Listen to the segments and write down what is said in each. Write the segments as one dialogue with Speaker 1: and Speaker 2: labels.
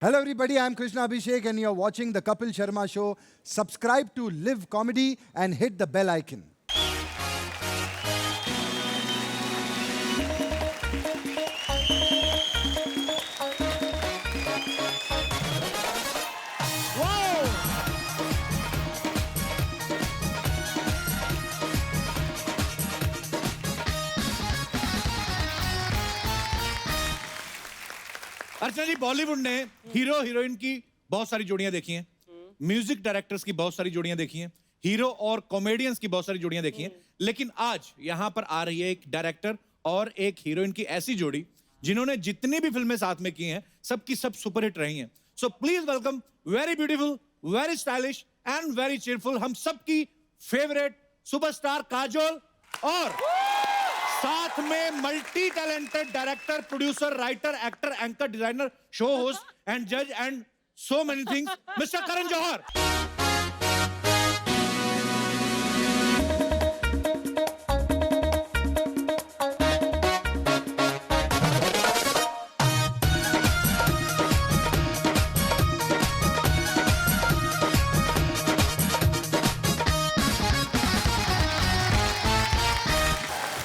Speaker 1: Hello everybody, I'm Krishna Abhishek and you're watching the Kapil Sharma Show. Subscribe to Live Comedy and hit the bell icon.
Speaker 2: अर्चना जी, बॉलीवुड ने hero heroine की बहुत सारी जोड़ियां देखी हैं, music directors की बहुत सारी जोड़ियां देखी हैं, हीरो और कॉमेडियंस की बहुत सारी जोड़ियां देखी हैं, लेकिन आज यहां पर आ रही है एक डायरेक्टर और एक हीरोइन की ऐसी जोड़ी जिन्होंने जितनी भी फिल्में साथ में की हैं सबकी सब सुपरहिट रही हैं। So please welcome very beautiful, very stylish and very cheerful हम सबकी फेवरेट सुपरस्टार काजोल और साथ में multi talented director, producer, writer, actor, anchor, designer, show host and जज and so many things, mister Karan Johar.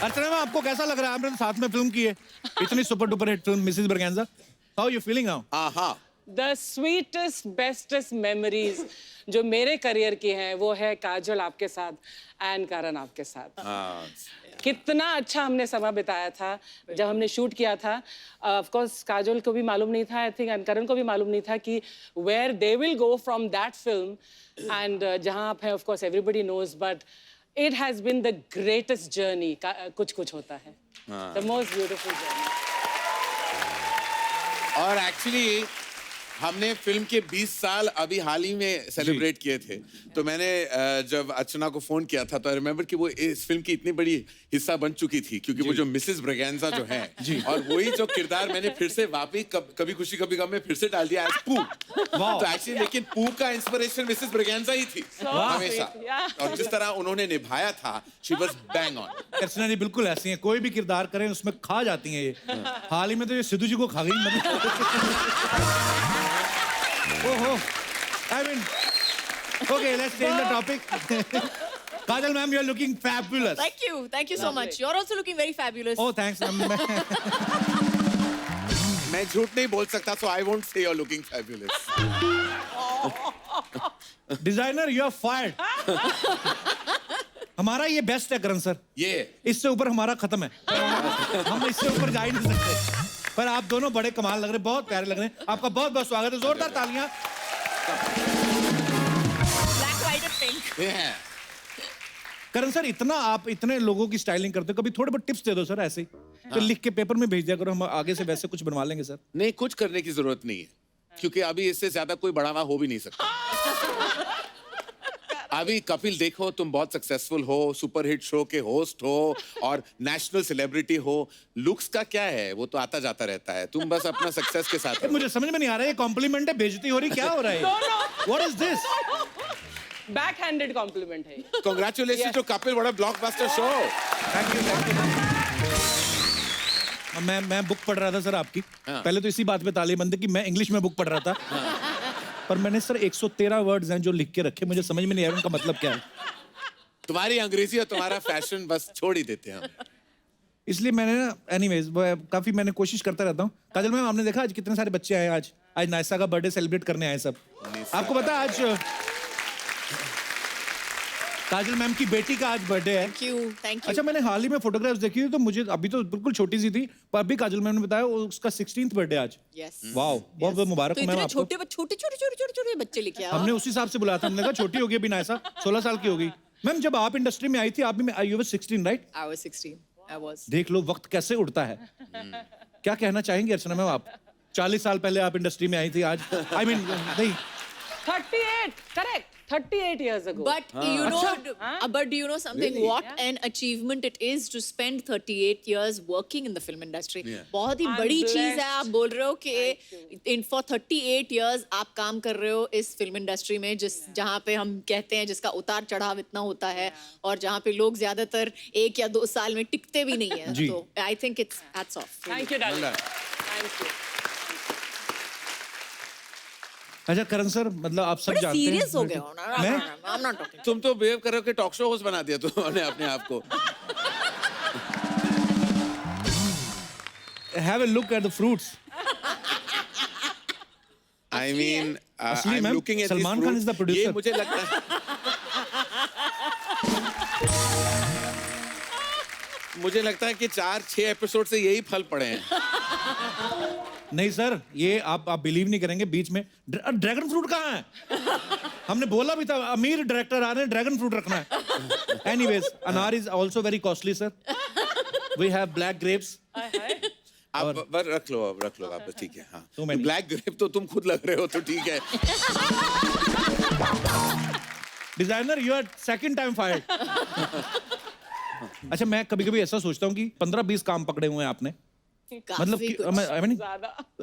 Speaker 2: Archana ma'am, आपको कैसा लग रहा है? आपने साथ में फिल्म की है, इतनी super duper hit film Mrs Braganza. How you feeling now?
Speaker 3: Aha,
Speaker 4: The sweetest, bestest memories जो मेरे करियर की हैं वो है काजोल आपके साथ एंड करण आपके साथ। कितना अच्छा हमने समय बिताया था जब हमने शूट किया था। ऑफ कोर्स काजोल को भी मालूम नहीं था, आई थिंक, एंड करण को भी मालूम नहीं था कि where they will go from that film and जहां आप हैं, of course everybody knows, but it has been the greatest journey. कुछ कुछ होता है, द मोस्ट ब्यूटीफुल जर्नी।
Speaker 3: और एक्चुअली हमने फिल्म के 20 साल अभी हाल ही में सेलिब्रेट किए थे। तो मैंने जब अर्चना को फोन किया था तो आई रिमेम्बर कि वो इस फिल्म की इतनी बड़ी हिस्सा बन चुकी थी, क्योंकि वो जो मिसेस ब्रगेंजा जो है और वही जो किरदार मैंने फिर से वापस कभी खुशी कभी गम में फिर से डाल दिया एज पू। तो एक्चुअली लेकिन पू का इंस्पिरेशन मिसेस ब्रगेंजा ही थी हमेशा, और जिस तरह उन्होंने निभाया था, शी वाज बैंग ऑन।
Speaker 2: अर्चना जी बिल्कुल ऐसी हैं, कोई भी किरदार करें उसमें खा जाती हैं ये। हाल ही में तो ये सिद्धू जी को खा गई। ओहो, I mean, okay, let's change the topic. Kajal ma'am, you are looking fabulous.
Speaker 5: Thank you so much. You're also looking very fabulous.
Speaker 2: Oh, thanks ma'am.
Speaker 3: मैं झूठ नहीं बोल सकता, so I won't say you're looking fabulous.
Speaker 2: Designer, you are fired. हमारा ये best है करण sir,
Speaker 3: ये
Speaker 2: इससे ऊपर हमारा खत्म है। हम इससे ऊपर जा ही नहीं सकते। पर आप दोनों बड़े कमाल लग रहे हैं, बहुत प्यारे लग रहे हैं। आपका बहुत बहुत स्वागत है, जोरदार तालियां।
Speaker 5: Black, white and pink.
Speaker 3: yeah.
Speaker 2: Karan sir, इतना आप इतने लोगों की स्टाइलिंग करते हो, कभी थोड़े बहुत टिप्स दे दो सर, ऐसे ही तो लिख के पेपर में भेज दिया करो, हम आगे से वैसे कुछ बनवा लेंगे सर।
Speaker 3: नहीं, कुछ करने की जरूरत नहीं है, क्योंकि अभी इससे ज्यादा कोई बढ़ावा हो भी नहीं सकता। अभी कपिल देखो, तुम बहुत सक्सेसफुल हो, सुपरहिट शो के होस्ट हो और नेशनल सेलिब्रिटी हो। लुक्स का क्या है, वो तो आता जाता रहता है, तुम बस अपना सक्सेस के साथ।
Speaker 2: मुझे समझ में नहीं आ रहा है, ये कॉम्प्लीमेंट है, बेइज्जती हो रही, क्या हो रहा है? What is this?
Speaker 4: Backhanded compliment है।
Speaker 3: Congratulation to Kapil, what a blockbuster show.
Speaker 2: Thank you. मैं बुक पढ़ रहा था सर आपकी। पहले तो इसी बात पे ताली बंद कि मैं इंग्लिश में बुक पढ़ रहा था। पर मैंने सर 113 वर्ड्स हैं जो लिख के रखे, मुझे समझ में नहीं आया उनका मतलब क्या है।
Speaker 3: तुम्हारी अंग्रेजी और तुम्हारा फैशन बस छोड़ ही देते हैं हम।
Speaker 2: इसलिए मैंने ना, एनीवेज, काफी मैंने कोशिश करता रहता हूँ। काजल मैम, आपने देखा आज कितने सारे बच्चे आए? आज नायसा का बर्थडे सेलिब्रेट करने आए सब। आपको पता है आज काजल मैम की बेटी का आज बर्थडे है।
Speaker 5: Thank you.
Speaker 2: अच्छा, मैंने हाल ही में फोटोग्राफ्स देखी थी तो मुझे, अभी तो बिल्कुल छोटी सी थी, पर अभी काजल मैम ने बताया उसका 16th बर्थडे आज।
Speaker 5: Yes.
Speaker 2: वाओ, बहुत बहुत मुबारक
Speaker 5: तो
Speaker 2: हो मैम
Speaker 5: इतने
Speaker 2: आपको।
Speaker 5: छोटे बच्चे लेके आओ।
Speaker 2: हमने उसी हिसाब से बुलाया था, हमने कहा छोटी होगी अभी नायसा, 16 साल की होगी। मैम, जब आप इंडस्ट्री में आई थी, आप भी, you were 16 right?
Speaker 5: I was 16. I was.
Speaker 2: देख लो वक्त कैसे उड़ता है। क्या कहना चाहेंगे अर्चना मैम आप? 40 साल पहले आप इंडस्ट्री में आई थी, आज आई मीन नहीं,
Speaker 4: 38, correct. 38 years ago.
Speaker 5: But do you know something?
Speaker 3: Really?
Speaker 5: What an achievement it is to spend 38 years working in the film industry.
Speaker 3: Yeah.
Speaker 5: बहुत ही
Speaker 4: I'm
Speaker 5: बड़ी चीज है।
Speaker 4: blessed.
Speaker 5: आप बोल रहे हो कि for 38 years आप काम कर रहे हो इस फिल्म इंडस्ट्री में, जहाँ पे हम कहते हैं जिसका उतार चढ़ाव इतना होता है, और जहाँ पे लोग ज्यादातर 1 या 2 साल में टिकते भी नहीं है।
Speaker 2: जी।
Speaker 5: तो I think it's hats off.
Speaker 4: Thank you, darling. Thank you.
Speaker 2: अच्छा करण सर, मतलब आप सब
Speaker 5: बड़े
Speaker 2: जानते हैं
Speaker 5: सीरियस हो गए हो ना।
Speaker 2: मैं
Speaker 5: I'm not talking.
Speaker 3: तुम तो बिहेव कर रहे हो कि टॉक शो होस्ट बना दिया तुमने अपने आप को।
Speaker 2: Have a look at the fruits.
Speaker 3: I mean,
Speaker 2: असली
Speaker 3: I'm
Speaker 2: ma'am,
Speaker 3: looking at
Speaker 2: Salman
Speaker 3: these
Speaker 2: Khan is the
Speaker 3: fruits. ये
Speaker 2: producer.
Speaker 3: मुझे लगता है मुझे लगता है कि 4-6 एपिसोड से यही फल पड़े हैं।
Speaker 2: नहीं सर, ये आप बिलीव नहीं करेंगे, बीच में ड्रैगन फ्रूट कहाँ है? हमने बोला भी था अमीर डायरेक्टर आ रहे हैं, ड्रैगन फ्रूट रखना है। Anyways, anar is also very costly sir. We have black grapes.
Speaker 3: आप बस रख लो आप, ठीक है। हाँ,
Speaker 2: तो मैं
Speaker 3: ब्लैक ग्रेप तो तुम खुद लग रहे हो तो ठीक है।
Speaker 2: Designer, you are second time fired. अच्छा, मैं कभी-कभी ऐसा सोचता हूँ कि 15-20 काम पकड़े हुए हैं आपने, मतलब कि I mean,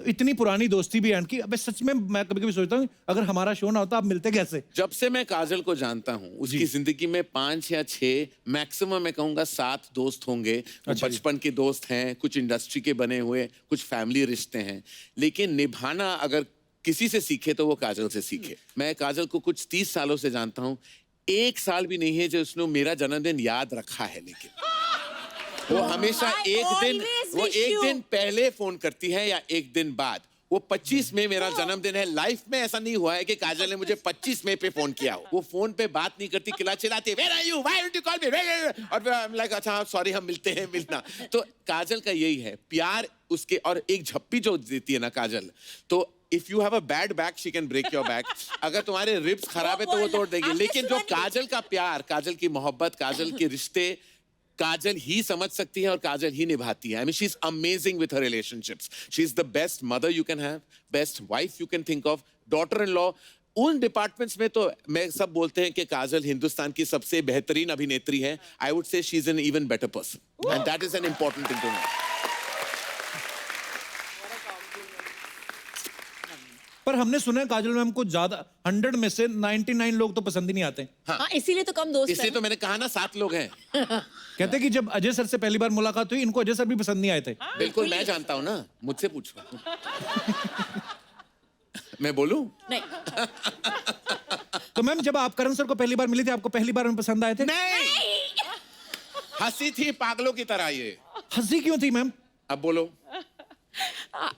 Speaker 2: इतनी पुरानी दोस्ती भी है कि अबे सच में मैं कभी-कभी सोचता हूँ अगर हमारा शो ना होता आप मिलते कैसे?
Speaker 3: जब से मैं काजल को जानता हूँ उसकी जिंदगी में 5 या 6 मैक्सिमम मैं कहूँगा 7 दोस्त होंगे। बचपन के दोस्त हैं, कुछ इंडस्ट्री के बने हुए, कुछ फैमिली रिश्ते हैं, लेकिन निभाना अगर किसी से सीखे तो वो काजल से सीखे। मैं काजल को कुछ 30 सालों से जानता हूँ, 1 साल भी नहीं है जो उसने मेरा जन्मदिन याद रखा है, लेकिन वो हमेशा एक दिन पहले फोन करती है या एक दिन बाद। वो 25 मई मेरा जन्मदिन है, लाइफ में ऐसा नहीं हुआ है कि काजल ने मुझे 25 मई पे फोन किया हो। वो फोन पे बात नहीं करती, चिल्लाती Where are you? Why don't you call me? और I'm like, अच्छा सॉरी, हम मिलते हैं, मिलना। तो काजल का यही है प्यार उसके, और एक झप्पी जो देती है ना काजल, तो if you have a bad back she can break your back. अगर तुम्हारे रिब्स खराब है तो वो तोड़ देगी, लेकिन जो काजल का प्यार, काजल की मोहब्बत, काजल के रिश्ते काजल ही समझ सकती है और काजल ही निभाती है। I mean, she's amazing with her relationships. She's the best mother you can have, best wife you can think of, daughter-in-law. उन डिपार्टमेंट्स में तो मैं सब बोलते हैं कि काजल हिंदुस्तान की सबसे बेहतरीन अभिनेत्री है। I would say she's an even better person, and that is an important thing to know.
Speaker 2: पर हमने सुना है काजल मैम को ज्यादा 100 में से 99 लोग तो पसंद ही नहीं आते।
Speaker 5: हाँ, इसीलिए तो कम दोस्त
Speaker 3: इसलिए तो मैंने कहा ना 7 लोग हैं।
Speaker 2: कहते कि जब अजय सर से पहली बार मुलाकात हुई इनको अजय सर भी पसंद नहीं आए थे।
Speaker 3: बिल्कुल, मैं जानता हूँ ना, मुझसे पूछो। मैं बोलूं?
Speaker 5: नहीं।
Speaker 2: तो मैम जब आप करण सर को पहली बार मिली थी आपको पहली बार में पसंद आए थे?
Speaker 3: नहीं, हंसी थी पागलों की तरह। ये
Speaker 2: हंसी क्यों थी मैम?
Speaker 3: अब बोलो।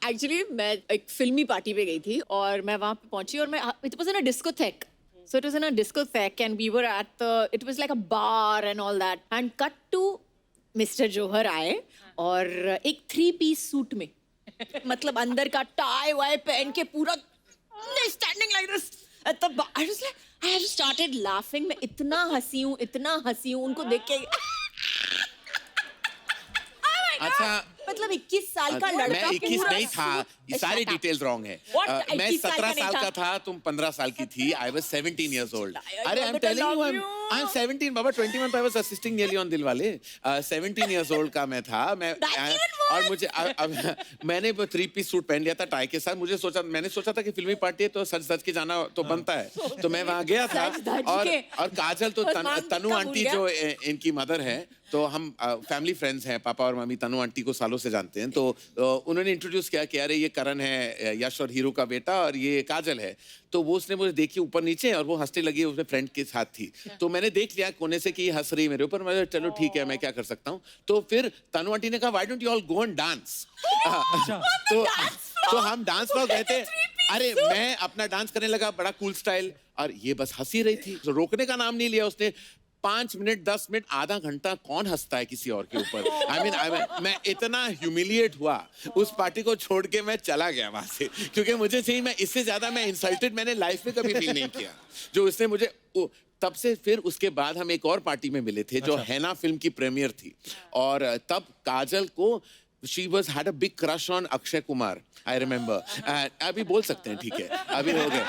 Speaker 5: एक्चुअली मैं एक फिल्मी पार्टी पे गई थी और मैं वहां पे पहुंची और मैं it was in a discotheque, so it was in a discotheque and we were at the, it was like a bar and all that, and cut to mister Johar आए और एक 3-piece सूट में, मतलब अंदर का टाई वाई पहन के पूरा standing like this at the bar. I was like, I have started laughing. मैं इतना हंसी हूं उनको देख के।
Speaker 3: अच्छा,
Speaker 5: मतलब 21 साल का लड़का,
Speaker 3: मैं 21 नहीं था, ये सारी डिटेल्स रॉन्ग है। मैं 17 साल का था, तुम 15 साल की थी। I was 17 years old. अरे I'm telling you, I'm 17 बाबा, 21 तो I was assisting nearly on Dilwale. 17 years old का मैं था। और मुझे मैंने 3-piece सूट पहन लिया था टाई के साथ। मैंने सोचा था कि फिल्मी पार्टी है तो सच सच के जाना तो बनता है, तो मैं वहां गया था। और काजल तो तनु आंटी जो इनकी मदर है, तो हम फैमिली फ्रेंड्स हैं, पापा और मम्मी तनु आंटी को सालों से जानते हैं। तो उन्होंने इंट्रोड्यूस किया कि अरे ये करण है, यश और हीरो का बेटा, और ये काजल है। तो वो उसने मुझे देखी ऊपर नीचे और वो हंसने लगी, उसमें फ्रेंड के साथ थी। तो मैंने देख लिया कोने से कि ये हंस रही मेरे ऊपर। मैं चलो ठीक है, मैं क्या कर सकता हूँ। तो फिर तनु आंटी ने कहा why don't you all go and dance. तो हम डांस पर गए थे। अरे मैं अपना डांस करने लगा, बड़ा कूल स्टाइल, और ये बस हंसी रही थी। तो रोकने का नाम नहीं लिया उसने। 5 मिनट, 10 मिनट, आधा घंटा कौन हंसता है किसी और के ऊपर। I mean, मैं इतना ह्यूमिलिएट हुआ, उस पार्टी को छोड़ के मैं चला गया वहां से, क्योंकि मुझे चाहिए, मैं इससे ज्यादा मैं इंसल्टेड मैंने लाइफ में कभी फील नहीं किया जो उसने मुझे। तब से फिर उसके बाद हम एक और पार्टी में मिले थे जो हैना फिल्म की प्रीमियर थी, और तब काजल को she had a big crush on Akshay Kumar, I remember। अभी बोल सकते हैं, ठीक है, अभी हो गए।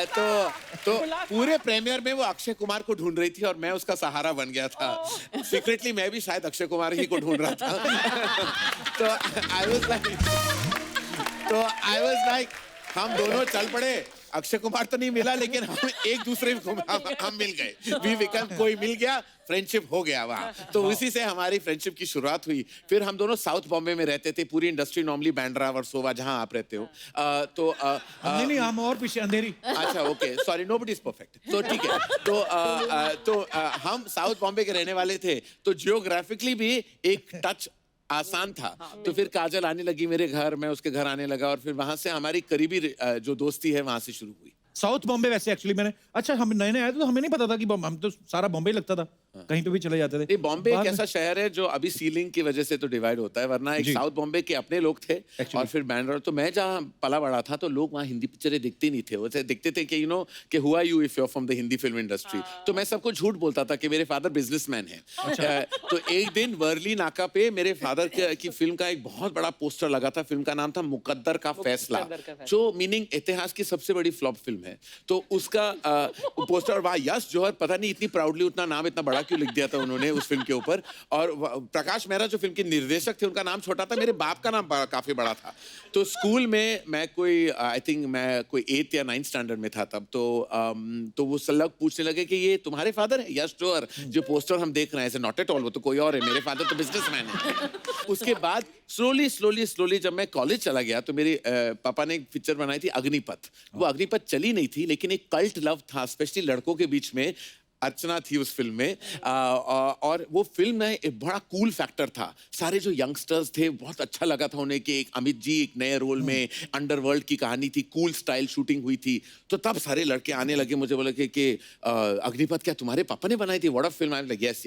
Speaker 3: तो पूरे प्रीमियर में वो अक्षय कुमार को ढूंढ रही थी और मैं उसका सहारा बन गया था। सीक्रेटली मैं भी शायद अक्षय कुमार ही को ढूंढ रहा था। तो I was like हम दोनों चल पड़े अक्षय कुमार तो नहीं मिला, लेकिन हम एक दूसरे को हम मिल गए। वी बिकम, कोई मिल गया, फ्रेंडशिप हो गया वहाँ। तो उसी से हमारी फ्रेंडशिप की शुरुआत हुई। फिर हम दोनों साउथ बॉम्बे में रहते थे, पूरी इंडस्ट्री नॉर्मली बांद्रा वर्सोवा जहाँ आप रहते हो।
Speaker 2: नहीं, हम और पीछे अंधेरी।
Speaker 3: अच्छा, okay, sorry, nobody is perfect. तो ठीक है, तो हम साउथ बॉम्बे के रहने वाले थे, तो जियोग्राफिकली भी एक टच आसान था। तो फिर काजल आने लगी मेरे घर, मैं उसके घर आने लगा, और फिर वहां से हमारी करीबी जो दोस्ती है वहां से शुरू हुई।
Speaker 2: साउथ बॉम्बे वैसे एक्चुअली मैंने, अच्छा हम नए नए आए थे तो हमें नहीं पता था कि हम तो सारा बॉम्बे ही लगता था, कहीं पे भी चले जाते थे।
Speaker 3: नहीं, बॉम्बे एक
Speaker 2: बाद
Speaker 3: ऐसा शहर है जो अभी सीलिंग की वजह से तो डिवाइड होता है, वरना एक साउथ बॉम्बे के अपने लोग थे और फिर बैंड्रा। तो मैं जहाँ पला बड़ा था तो लोग वहाँ हिंदी पिक्चरें देखते नहीं थे, वो देखते थे कि कि who are you if you are from the Hindi film industry. तो मैं सबको झूठ बोलता था कि मेरे फादर बिजनेसमैन है। तो एक दिन वर्ली नाका पे मेरे फादर की फिल्म का एक बहुत बड़ा पोस्टर लगा था। फिल्म का नाम था मुकद्दर का फैसला, जो मीनिंग इतिहास की सबसे बड़ी फ्लॉप फिल्म है। तो उसका पोस्टर, वहाँ यश जौहर पता नहीं इतनी प्राउडली उतना नाम इतना बड़ा क्यों लिख दिया था उन्होंने उस फिल्म के ऊपर। और प्रकाश मेहरा जो फिल्म के निर्देशक थे, उनका नाम छोटा था, मेरे बाप का नाम काफी बड़ा था। तो स्कूल में मैं कोई आई थिंक मैं कोई 8th या 9th स्टैंडर्ड में था तब। तो वो सब पूछने लगे कि ये तुम्हारे फादर है यश जौहर, जो पोस्टर हम देख रहे हैं? ऐसे नॉट एट ऑल, वो तो कोई और है, मेरे फादर तो बिजनेसमैन है। उसके बाद स्लोली जब मैं कॉलेज चला गया तो मेरे पापा ने एक पिक्चर बनाई थी अग्निपथ। वो अग्निपथ चली नहीं थी, लेकिन एक कल्ट लव था, स्पेशली लड़कों के बीच में। अर्चना थी उस फिल्म में, और वो फिल्म में एक बड़ा कूल फैक्टर था। सारे जो यंगस्टर्स थे, बहुत अच्छा लगा था उन्हें कि एक अमित जी एक नए रोल में, अंडरवर्ल्ड की कहानी थी, कूल स्टाइल शूटिंग हुई थी। तो तब सारे लड़के आने लगे मुझे, बोले कि अग्निपथ क्या तुम्हारे पापा ने बनाई थी? What a film. I am like yes.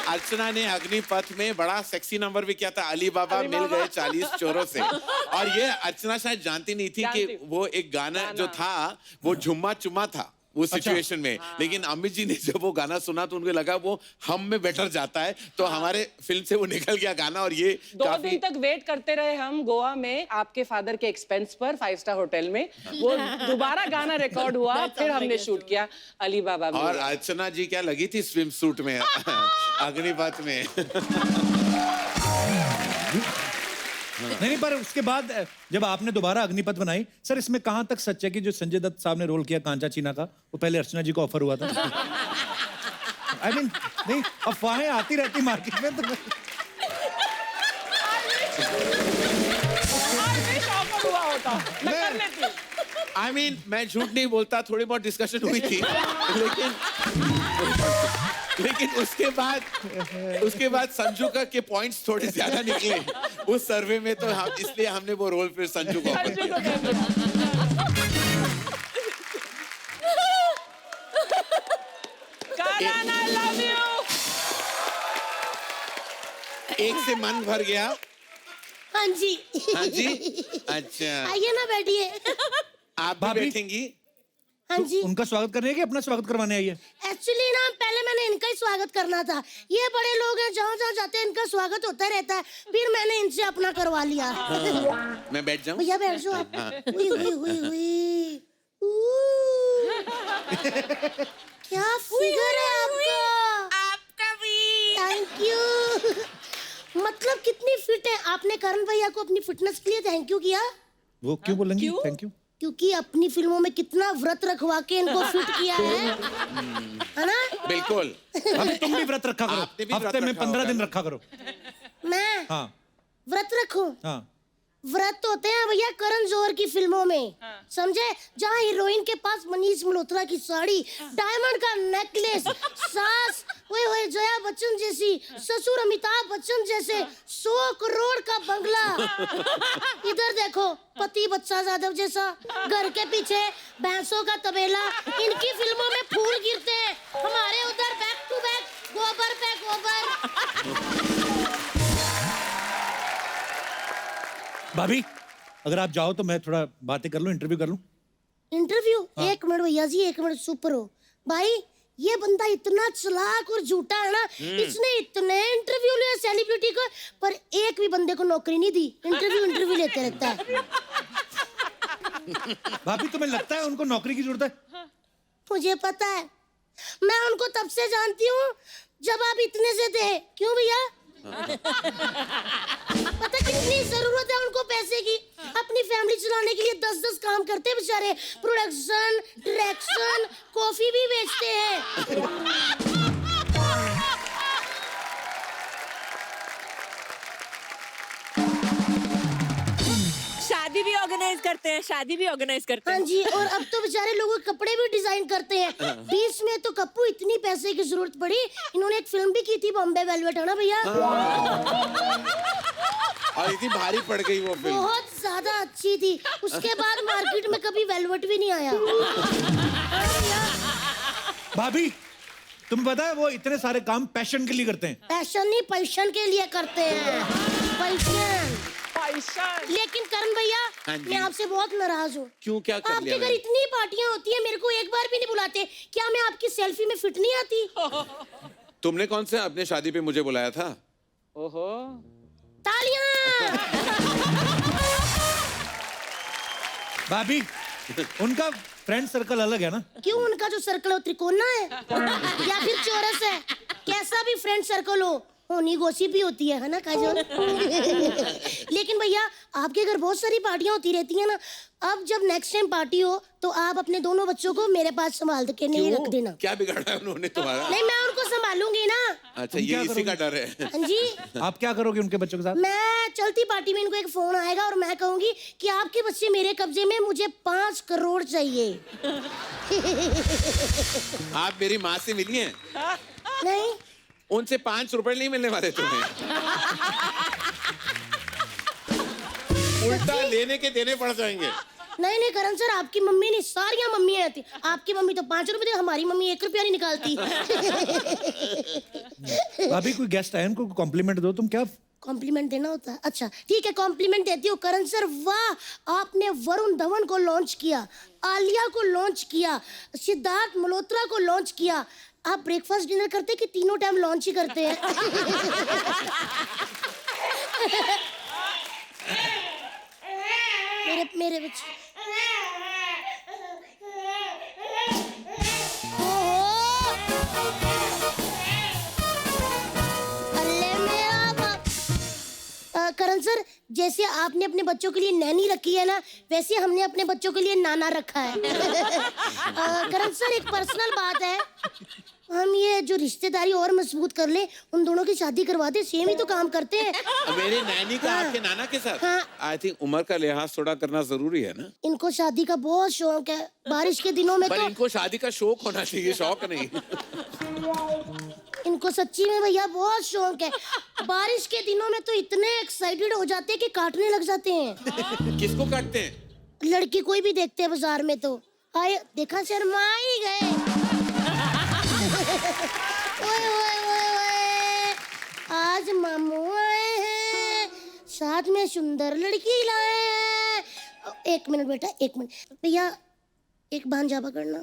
Speaker 3: Archana ने अग्निपथ में बड़ा सेक्सी नंबर भी किया था, अली बाबा मिल गए 40 चोरों से। और ये अर्चना शायद जानती नहीं थी कि वो एक गाना जो था वो झुम्मा चुम्मा था उस सिचुएशन में। लेकिन अमित जी ने जब वो गाना सुना तो उनको लगा वो हम में बेटर जाता है, तो हमारे फिल्म से वो निकल गया गाना। और ये
Speaker 4: 2 दिन तक वेट करते रहे हम गोवा में, आपके फादर के एक्सपेंस पर 5 स्टार होटल में। वो दोबारा गाना रिकॉर्ड हुआ, फिर हमने शूट किया अली बाबा में।
Speaker 3: और अर्चना जी क्या लगी थी स्विम सूट में अग्निपथ में।
Speaker 2: नहीं, पर उसके बाद जब आपने दोबारा अग्निपथ बनाई, सर इसमें कहां तक सच है कि जो संजय दत्त साहब ने रोल किया कांचा चीना का, वो पहले अर्चना जी को ऑफर हुआ था? आई मीन, नहीं, अफवाहें आती रहती मार्केट में, तो
Speaker 4: हुआ होता, मैं कर लेती।
Speaker 3: आई मीन, मैं झूठ नहीं बोलता, थोड़ी बहुत डिस्कशन हुई थी, लेकिन उसके बाद संजू का के पॉइंट्स थोड़े ज्यादा निकले उस सर्वे में, तो हम इसलिए हमने वो रोल फिर संजू को ऑफर किया।
Speaker 4: करण, I love you।
Speaker 3: एक से मन भर गया।
Speaker 6: हाँ जी।
Speaker 3: हाँ जी, अच्छा,
Speaker 6: आइए ना, बैठिए।
Speaker 3: आप भी बैठेंगी?
Speaker 6: हाँ जी।
Speaker 2: उनका स्वागत करने कि अपना स्वागत करवाने आई है?
Speaker 6: एक्चुअली ना पहले मैंने इनका ही स्वागत करना था। ये बड़े लोग हैं, जहाँ जहाँ जाते हैं इनका स्वागत होता रहता है, फिर मैंने इनसे अपना करवा लिया।
Speaker 3: मैं बैठ जाऊँ?
Speaker 6: भैया बैठ जाओ आप। हुई। क्या फिगर है आपका भी। Thank you. मतलब कितनी फिट है आपने। करण भैया को अपनी फिटनेस के लिए थैंक यू किया?
Speaker 2: वो क्यों बोलेंगी थैंक यू?
Speaker 6: क्योंकि अपनी फिल्मों में कितना व्रत रखवा के इनको फिट किया है ना?
Speaker 3: बिल्कुल।
Speaker 2: अभी तुम भी व्रत रखा करो,
Speaker 3: आपने भी व्रत
Speaker 2: हफ्ते में
Speaker 3: रखा
Speaker 2: 15
Speaker 3: होगा।
Speaker 2: दिन रखा करो।
Speaker 6: मैं
Speaker 2: हाँ
Speaker 6: व्रत रखूं?
Speaker 2: हाँ।
Speaker 6: व्रत होते हैं भैया करण जौहर की फिल्मों में, समझे? जहाँ हीरोइन के पास मनीष मल्होत्रा की साड़ी, डायमंड का नेकलेस, सास ओए जया बच्चन जैसी, ससुर अमिताभ बच्चन जैसे, 100 करोड़ का बंगला। इधर देखो, पति बच्चा जाधव जैसा, घर के पीछे भैंसों का तबेला। इनकी फिल्मों में फूल गिरते हैं, हमारे उधर बैक टू बैक गोबर पे गोबर।
Speaker 2: भाभी, अगर आप जाओ तो मैं थोड़ा बातें कर लूं, इंटरव्यू कर लूं।
Speaker 6: इंटरव्यू? एक मिनट भैया जी, एक मिनट, सुपर हो भाई। ये बंदा इतना चालाक और झूठा है ना, इसने इतने इंटरव्यू लिए सेलिब्रिटी को, पर एक भी बंदे को नौकरी नहीं दी। इंटरव्यू लेते रहता है।
Speaker 2: भाभी, तुम्हें लगता है उनको नौकरी की जरूरत है?
Speaker 6: मुझे पता है, मैं उनको तब से जानती हूँ जब आप इतने से थे। क्यों भैया? पता कितनी जरूरत है उनको पैसे की, अपनी फैमिली चलाने के लिए 10-10 काम करते हैं बेचारे, प्रोडक्शन, डायरेक्शन, कॉफी भी बेचते हैं।
Speaker 7: शादी भी ऑर्गेनाइज करते हैं, शादी भी ऑर्गेनाइज करते
Speaker 6: हाँ
Speaker 7: हैं।
Speaker 6: जी, और अब तो बेचारे लोगों के कपड़े भी डिजाइन करते हैं। 20 में तो कप्पू इतनी पैसे की जरूरत पड़ी, इन्होंने एक फिल्म भी की थी बॉम्बे वेलवेट, है ना भैया?
Speaker 3: और इतनी भारी पड़ गई वो फिल्म।
Speaker 6: बहुत ज्यादा अच्छी थी। उसके बाद मार्केट में कभी वेलवेट भी नहीं आया।
Speaker 2: भाभी तुम्हें पता है वो इतने सारे काम पैशन के लिए करते हैं।
Speaker 6: पैशन नहीं, पैशन के लिए करते हैं, पैशन। लेकिन करण भैया,
Speaker 3: हाँ जी।
Speaker 6: मैं आपसे बहुत नाराज हूँ।
Speaker 3: क्यों, क्या कर
Speaker 6: आपके
Speaker 3: लिया
Speaker 6: घर
Speaker 3: मैंने?
Speaker 6: इतनी पार्टियां होती है, मेरे को एक बार भी नहीं बुलाते। क्या मैं आपकी सेल्फी में फिट नहीं आती?
Speaker 3: तुमने कौन से अपने शादी पे मुझे बुलाया था?
Speaker 4: ओहो,
Speaker 6: तालियां।
Speaker 2: भाभी उनका फ्रेंड सर्कल अलग है ना।
Speaker 6: क्यों, उनका जो सर्कल है वो त्रिकोणा है या फिर चौरस है? कैसा भी फ्रेंड सर्कल हो, होनी गॉसिप भी होती है ना काजल? लेकिन भैया आपके घर बहुत सारी पार्टियां होती रहती है ना। अब जब नेक्स्ट टाइम पार्टी हो तो आप अपने दोनों बच्चों को मेरे पास संभाल के नहीं रख देना।
Speaker 3: क्या बिगाड़ा है उन्होंने तुम्हारा?
Speaker 6: नहीं, मैं उनको संभालूंगी ना।
Speaker 3: अच्छा, ये इसी का डर है।
Speaker 6: हाँ जी,
Speaker 2: आप क्या करोगे उनके बच्चों के साथ?
Speaker 6: मैं चलती पार्टी में इनको एक फोन आएगा और मैं कहूंगी कि आपके बच्चे मेरे कब्जे में, मुझे 5 करोड़ चाहिए।
Speaker 3: आप मेरी माँ से मिली हैं?
Speaker 6: नहीं,
Speaker 3: उनसे 5 रुपए नहीं मिलने वाले तुम्हें। उल्टा लेने के देने पड़ जाएंगे।
Speaker 6: नहीं नहीं करण सर, आपकी मम्मी नहीं, सारियां मम्मियां आती। आपकी मम्मी तो 5 रुपए दे, हमारी मम्मी 1 रुपया नहीं निकालती।
Speaker 2: भाभी कोई गेस्ट आए उनको कॉम्प्लीमेंट दो। तुम क्या
Speaker 6: कॉम्प्लीमेंट देना होता है? अच्छा ठीक है, कॉम्प्लीमेंट देती हूँ। करण सर वाह, आपने वरुण धवन को लॉन्च किया, आलिया को लॉन्च किया, सिद्धार्थ मल्होत्रा को लॉन्च किया। आप ब्रेकफास्ट डिनर करते कि तीनों टाइम लॉन्च ही करते हैं? मेरे बच्चे। करण सर, जैसे आपने अपने बच्चों के लिए नैनी रखी है ना, वैसे हमने अपने बच्चों के लिए नाना रखा है। करण सर, एक पर्सनल बात है, हम ये जो रिश्तेदारी और मजबूत कर ले, उन दोनों की शादी करवा दे, सेम ही तो काम करते हैं।
Speaker 3: मेरे नैनी का आपके नाना के साथ?
Speaker 6: हाँ।
Speaker 3: आई थिंक उम्र का लिहाज थोड़ा करना जरूरी है ना।
Speaker 6: इनको शादी का बहुत शौक है, बारिश के दिनों में
Speaker 3: पर
Speaker 6: तो
Speaker 3: इनको शादी का शौक होना चाहिए, शौक नहीं।
Speaker 6: इनको सच्ची में भैया बहुत शौक है। बारिश के दिनों में तो इतने एक्साइटेड हो जाते हैं कि काटने लग जाते हैं।
Speaker 3: किसको काटते हैं?
Speaker 6: लड़की कोई भी देखते हैं बाजार में तो आए, देखा शर्मा ही गए। ओए ओए ओए ओए, आज मामू आए हैं, साथ में सुंदर लड़की लाए हैं। 1 मिनट बेटा, 1 मिनट भैया, एक भांजा पकड़ना।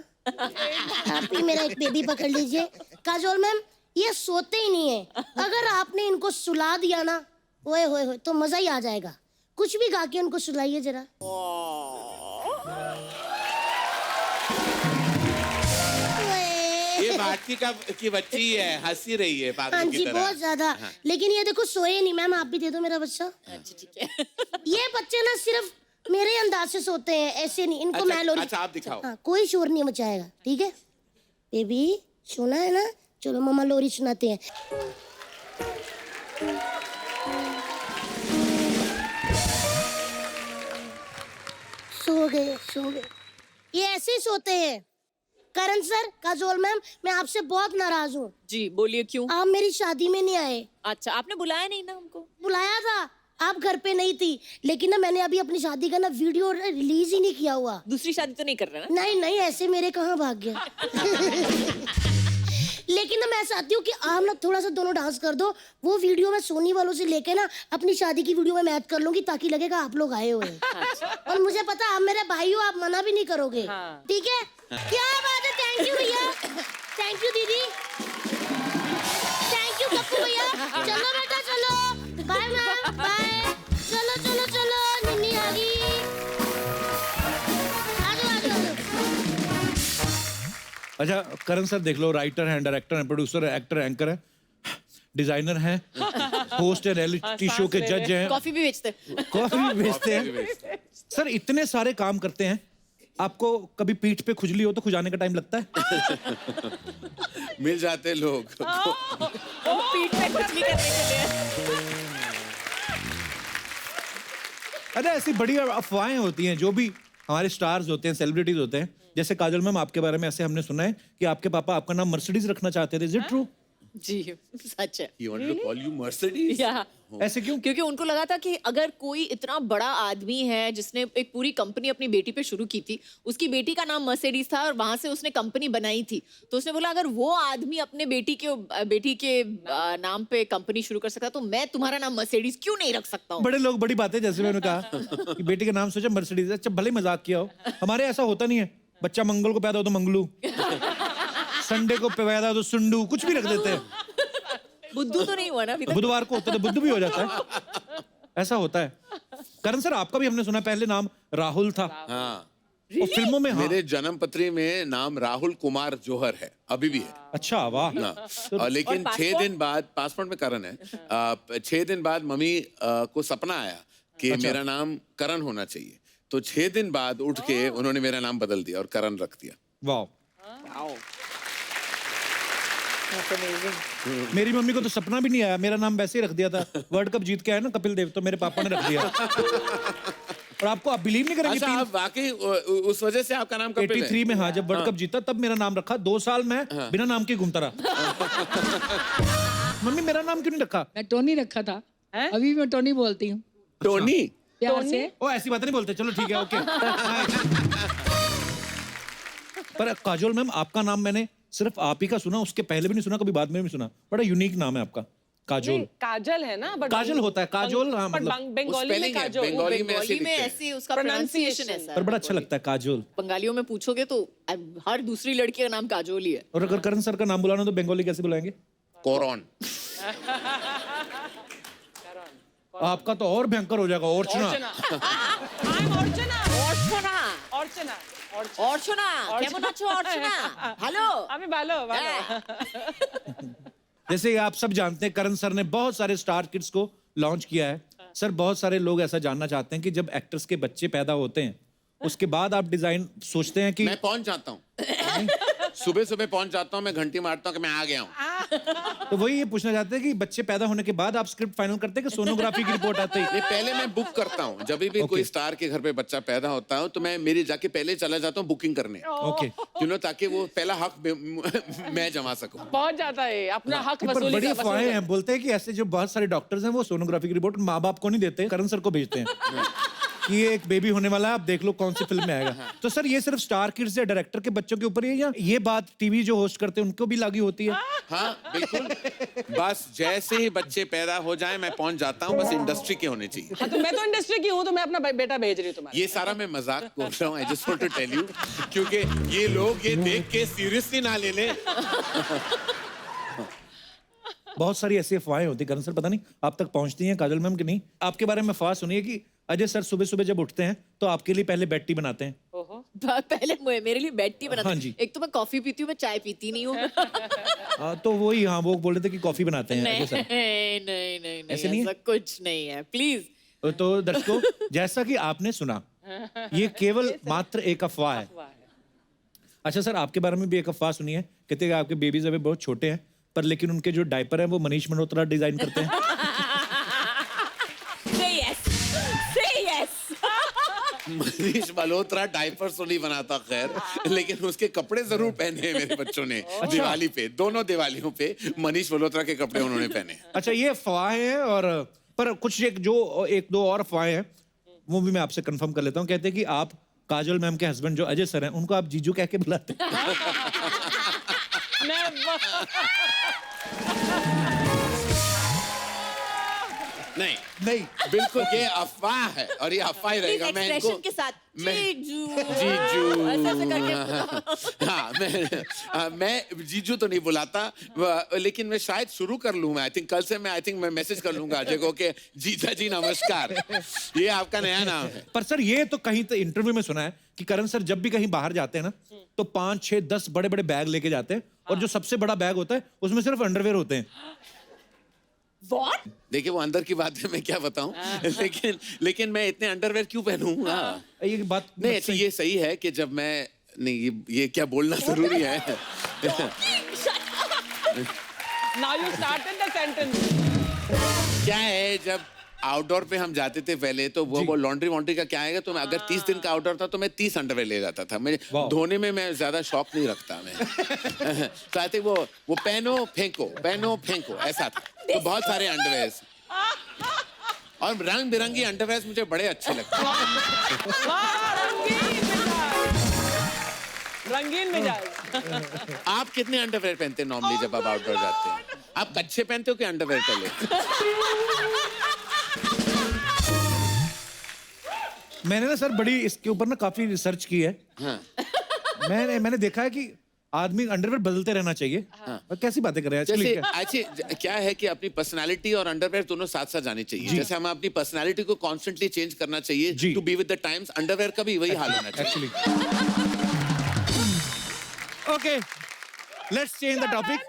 Speaker 6: आप ही मेरा एक बेबी पकड़ लीजिए। काजोल मैम, ये सोते ही नहीं है, अगर आपने इनको सुला दिया ना, ओए होए होए, तो मजा ही आ जाएगा। कुछ भी गा के उनको सुलाइए जरा।
Speaker 3: ये भारती की बच्ची है, हंसी रही है
Speaker 6: हाँ
Speaker 3: पागल की
Speaker 6: जी,
Speaker 3: तरह।
Speaker 6: बहुत ज्यादा। लेकिन ये देखो सोए नहीं। मैम आप भी दे दो मेरा बच्चा।
Speaker 7: अच्छा ठीक है।
Speaker 6: ये बच्चे ना सिर्फ मेरे अंदाज से सोते हैं, ऐसे नहीं। इनको मैं लोरी।
Speaker 3: अच्छा, आप दिखाओ।
Speaker 6: हाँ, कोई शोर नहीं मचाएगा, ठीक है? बेबी सोना है ना, चलो मम्मा लोरी सुनाते हैं। सो गए, सो गए। ये ऐसे ही सोते हैं। करण सर, काजोल मैम, मैं आपसे बहुत नाराज हूँ।
Speaker 7: जी बोलिए, क्यों?
Speaker 6: आप मेरी शादी में नहीं आए।
Speaker 7: अच्छा, आपने बुलाया नहीं ना हमको?
Speaker 6: बुलाया था, आप घर पे नहीं थी। लेकिन ना मैंने अभी अपनी शादी का ना वीडियो रिलीज ही नहीं किया हुआ।
Speaker 7: दूसरी शादी तो नहीं कर रहे ना?
Speaker 6: नहीं नहीं, ऐसे मेरे कहाँ भाग्य। लेकिन ना मैं चाहती हूँ कि आप ना थोड़ा सा दोनों डांस कर दो। वो वीडियो मैं सोनी वालों से लेके ना अपनी शादी की वीडियो में मैच कर लूंगी, ताकि लगेगा आप लोग आए हुए हैं। और मुझे पता आप मेरे भाई हो, आप मना भी नहीं करोगे। ठीक है? क्या बात है। थैंक यू भैया, थैंक यू दीदी, थैंक यू कप्पू भैया। चलो बेटा चलो, बाय मैम, बाय। चलो चलो चलो, निन्नी आ गई। आ जाओ आ जाओ।
Speaker 2: अच्छा करण सर देख लो, राइटर हैं, डायरेक्टर हैं, प्रोड्यूसर है, एक्टर है, एंकर है, डिजाइनर हैं, होस्ट है, रियलिटी शो के जज हैं,
Speaker 7: कॉफी भी बेचते?
Speaker 2: कॉफी भी बेचते हैं, सर इतने सारे काम करते हैं, आपको कभी पीठ पे खुजली हो तो खुजाने का टाइम लगता है?
Speaker 3: मिल जाते लोग।
Speaker 5: वो पीठ पे खुजली करने के लिए।
Speaker 2: अरे ऐसी बड़ी अफवाहें होती हैं, जो भी हमारे स्टार्स होते हैं, सेलिब्रिटीज होते हैं, जैसे काजल मैम आपके बारे में ऐसे हमने सुना है कि आपके पापा आपका नाम मर्सिडीज रखना चाहते थे, इज इट ट्रू?
Speaker 5: जी सच है।
Speaker 3: He wanted to call you Mercedes?
Speaker 5: या
Speaker 2: ऐसे क्यों?
Speaker 5: क्योंकि उनको लगा था कि अगर कोई इतना बड़ा आदमी है जिसने एक पूरी कंपनी अपनी बेटी पे शुरू की थी, उसकी बेटी का नाम मर्सिडीज था और वहां से उसने कंपनी बनाई थी, तो उसने बोला अगर वो आदमी अपने बेटी के नाम पे कंपनी शुरू कर सकता तो मैं तुम्हारा नाम मर्सिडीज क्यों नहीं रख सकता हूँ।
Speaker 2: बड़े लोग बड़ी बातें, जैसे मैंने कहा कि बेटी का नाम सोचा मर्सिडीज, अच्छा भले ही मजाक किया हो, हमारे ऐसा होता नहीं है, बच्चा मंगल को पैदा हो तो मंगलू, संडे को पैदा हो तो सुंडू, कुछ भी रख देते हैं।
Speaker 5: बुद्धू तो नहीं हुआ ना अभी तक।
Speaker 2: बुधवार को होता है तो बुद्ध भी हो जाता है, ऐसा होता है। करण सर आपका भी हमने सुना पहले नाम राहुल था,
Speaker 3: हाँ।
Speaker 2: और फिल्मों में हाँ।
Speaker 3: मेरे जन्म पत्री में नाम राहुल कुमार जौहर है, अभी भी है।
Speaker 2: अच्छा वाह।
Speaker 3: हाँ। और लेकिन 6 दिन बाद पासपोर्ट में करण है, 6 दिन बाद मम्मी को सपना आया कि मेरा नाम करण होना चाहिए, तो 6 दिन बाद उठ के उन्होंने मेरा नाम बदल दिया और करण रख दिया।
Speaker 2: वाह। मेरी मम्मी को तो सपना भी नहीं आया, मेरा नाम वैसे ही रख दिया था। वर्ल्ड कप जीत के आया ना कपिल देव, तो मेरे पापा ने रख दिया। और आपको आप बिलीव नहीं करेंगे,
Speaker 3: अच्छा, आप वाकई उस वजह से आपका नाम कपिल है?
Speaker 2: 83 में हाँ, जब वर्ल्ड कप जीता तब मेरा नाम रखा। 2 साल मैं बिना नाम के घूमता रहा। मम्मी मेरा नाम क्यों नहीं रखा?
Speaker 8: मैं टोनी रखा था, अभी भी मैं टोनी बोलती हूँ
Speaker 3: टोनी?
Speaker 8: प्यार से।
Speaker 2: ओ ऐसी बात नहीं बोलते, चलो ठीक है, ओके। पर काजोल मैम आपका नाम मैंने सिर्फ आप ही का सुना, उसके पहले भी नहीं सुना, कभी बाद में भी सुना। बड़ा यूनिक नाम है आपका, काजोल।
Speaker 4: काजल है ना, but
Speaker 2: काजल होता है, काजोल हाँ, मतलब
Speaker 4: बंगाली में काजोल।
Speaker 3: बंगाली में
Speaker 5: बंगाली में ऐसे उसका प्रोनाउंसिएशन है
Speaker 2: पर
Speaker 5: सर।
Speaker 2: बड़ा अच्छा लगता है काजोल।
Speaker 5: बंगालियों में पूछोगे तो हर दूसरी लड़की का नाम काजोल ही है।
Speaker 2: और अगर करण सर का नाम बुलाना तो बंगाली कैसे बुलाएंगे?
Speaker 3: कोरन।
Speaker 2: आपका तो और भयंकर हो जाएगा, अर्चना।
Speaker 5: কেমন আছো অর্চনা? ভালো?
Speaker 4: আমি ভালো।
Speaker 2: जैसे आप सब जानते हैं, करण सर ने बहुत सारे स्टार किड्स को लॉन्च किया है। सर बहुत सारे लोग ऐसा जानना चाहते हैं कि जब एक्टर्स के बच्चे पैदा होते हैं, उसके बाद आप डिजाइन सोचते हैं कि
Speaker 3: मैं पहुंच जाता हूँ, सुबह सुबह पहुंच जाता हूँ, मैं घंटी मारता हूँ कि मैं आ गया हूँ।
Speaker 2: तो वही ये पूछना चाहते हैं कि बच्चे पैदा होने के बाद आप स्क्रिप्ट फाइनल करते हैं कि सोनोग्राफी की रिपोर्ट आते ही?
Speaker 3: ये पहले मैं बुक करता हूँ, जब भी कोई स्टार के घर पे बच्चा पैदा होता है तो मैं मेरी जाके पहले चला जाता हूँ बुकिंग करने,
Speaker 2: ओके।
Speaker 3: ताकि वो पहला हक मैं जमा सकूं।
Speaker 4: पहुंच जाता है अपना हक
Speaker 2: पर
Speaker 4: वसूली
Speaker 2: बड़ी
Speaker 4: का।
Speaker 2: अफवाहें हैं, बोलते हैं कि ऐसे जो बहुत सारे डॉक्टर्स हैं वो सोनोग्राफी की रिपोर्ट माँ बाप को नहीं देते, करण सर को भेजते हैं कि ये एक बेबी होने वाला है, आप देख लो कौन सी फिल्म में आएगा। तो सर ये सिर्फ स्टार किड्स या डायरेक्टर के बच्चों के ऊपर ही है, या ये बात टीवी जो होस्ट करते हैं उनको भी लागू होती है?
Speaker 3: हाँ बिल्कुल, बस जैसे ही बच्चे पैदा हो जाए मैं पहुंच जाता हूँ, बस इंडस्ट्री के होने चाहिए।
Speaker 4: हाँ, तो मैं तो इंडस्ट्री की हूँ, तो मैं अपना बेटा भेज रही हूँ तुम्हारे।
Speaker 3: ये सारा मैं मजाक बोल रहा हूँ, I just want to tell you, क्योंकि ये लोग ये देख के सीरियसली ना ले लें।
Speaker 2: बहुत सारी ऐसी अफवाहें होती है करण सर, पता नहीं आप तक पहुंचती हैं काजल मैम कि नहीं। आपके बारे में अफवाह सुनी है कि अजय सर सुबह सुबह जब उठते हैं तो आपके लिए पहले बेड टी बनाते हैं।
Speaker 5: पहले मेरे लिए बेड टी बनाते
Speaker 2: हाँ
Speaker 5: हैं।
Speaker 2: जी।
Speaker 5: एक तो मैं कॉफी पीती हूँ, मैं चाय पीती नहीं हूँ।
Speaker 2: तो वही हाँ, वो बोल रहे थे कि कॉफी बनाते हैं अजय सर।
Speaker 5: नहीं
Speaker 2: ऐसे नहीं है?
Speaker 5: ऐसा कुछ नहीं है, प्लीज।
Speaker 2: तो दर्शकों, जैसा कि आपने सुना, ये केवल मात्र एक अफवाह है। अच्छा सर, आपके बारे में भी एक अफवाह सुनी है, कहते हैं कि आपके बेबीज अभी बहुत छोटे हैं, पर लेकिन उनके जो डायपर हैं वो मनीष मल्होत्रा डिजाइन करते हैं।
Speaker 3: मनीष मल्होत्रा डायपर्स तो नहीं बनाता खैर, लेकिन उसके कपड़े जरूर पहने हैं मेरे बच्चों ने। दिवाली पे, दोनों दिवालियों पे मनीष मल्होत्रा के कपड़े उन्होंने पहने।
Speaker 2: अच्छा, ये अफवाहें हैं, और पर कुछ एक दो और अफवाहें हैं, वो भी मैं आपसे कंफर्म कर लेता हूँ। कहते हैं कि आप काजल मैम के हस्बैंड जो अजय सर हैं, उनको आप जीजू कह के बुलाते हैं। नहीं,
Speaker 3: बिल्कुल ये अफवाह है और ये अफवाह ही रहेगा। मैं इनको
Speaker 5: के साथ जीजू
Speaker 3: जीजू
Speaker 5: ऐसे करके
Speaker 3: हाँ, मैं जीजू तो नहीं बुलाता, लेकिन मैं शायद शुरू कर लूँ। आई थिंक कल से मैं मैसेज कर लूंगा अजय को कि जीजा जी नमस्कार, ये आपका नया नाम है।
Speaker 2: पर सर ये तो कहीं तो इंटरव्यू में सुना है कि करण सर जब भी कहीं बाहर जाते हैं ना, तो 5, 6, 10 बड़े बड़े बैग लेके जाते हैं, और जो सबसे बड़ा बैग होता है उसमें सिर्फ अंडरवेयर होते हैं।
Speaker 7: What?
Speaker 3: देखिए वो अंदर की बात है, मैं क्या बताऊं। लेकिन मैं इतने अंडरवेयर क्यों पहनूं? हाँ।
Speaker 2: ये बात
Speaker 3: नहीं अच्छा ये सही है कि जब मैं नहीं ये क्या बोलना जरूरी है।
Speaker 4: Now you started the sentence.
Speaker 3: क्या है जब आउटडोर पे हम जाते थे पहले तो वो लॉन्ड्री वॉन्ड्री का क्या आएगा, तो मैं अगर 30 दिन का आउटडोर था तो मैं 30 अंडरवेयर ले जाता था। मैं धोने में मैं ज्यादा शौक नहीं रखता मैं। तो आई थिंक वो पहनो फेंको ऐसा था। तो बहुत सारे अंडरवेयर और रंग बिरंगी अंडरवेयर मुझे बड़े अच्छे लगते हैं।
Speaker 4: रंगीन मिजाज।
Speaker 3: आप कितने अंडरवेयर पहनते हैं नॉर्मली जब आप आउटडोर जाते हैं? आप कच्छे पहनते हो कि अंडरवेयर पहले?
Speaker 2: मैंने ना सर बड़ी इसके ऊपर ना काफी रिसर्च की है।
Speaker 3: हाँ।
Speaker 2: मैंने देखा है कि आदमी अंडरवेयर बदलते रहना चाहिए। और कैसी बातें कर रहे हैं
Speaker 3: जैसे
Speaker 2: आजकल?
Speaker 3: क्या है कि अपनी पर्सनालिटी और अंडरवेयर दोनों साथ साथ जाने चाहिए। जैसे हमें अपनी पर्सनालिटी को कॉन्स्टेंटली चेंज करना चाहिए to be with the times. Underwear का भी वही हाल होना चाहिए।
Speaker 2: Okay, let's change the topic.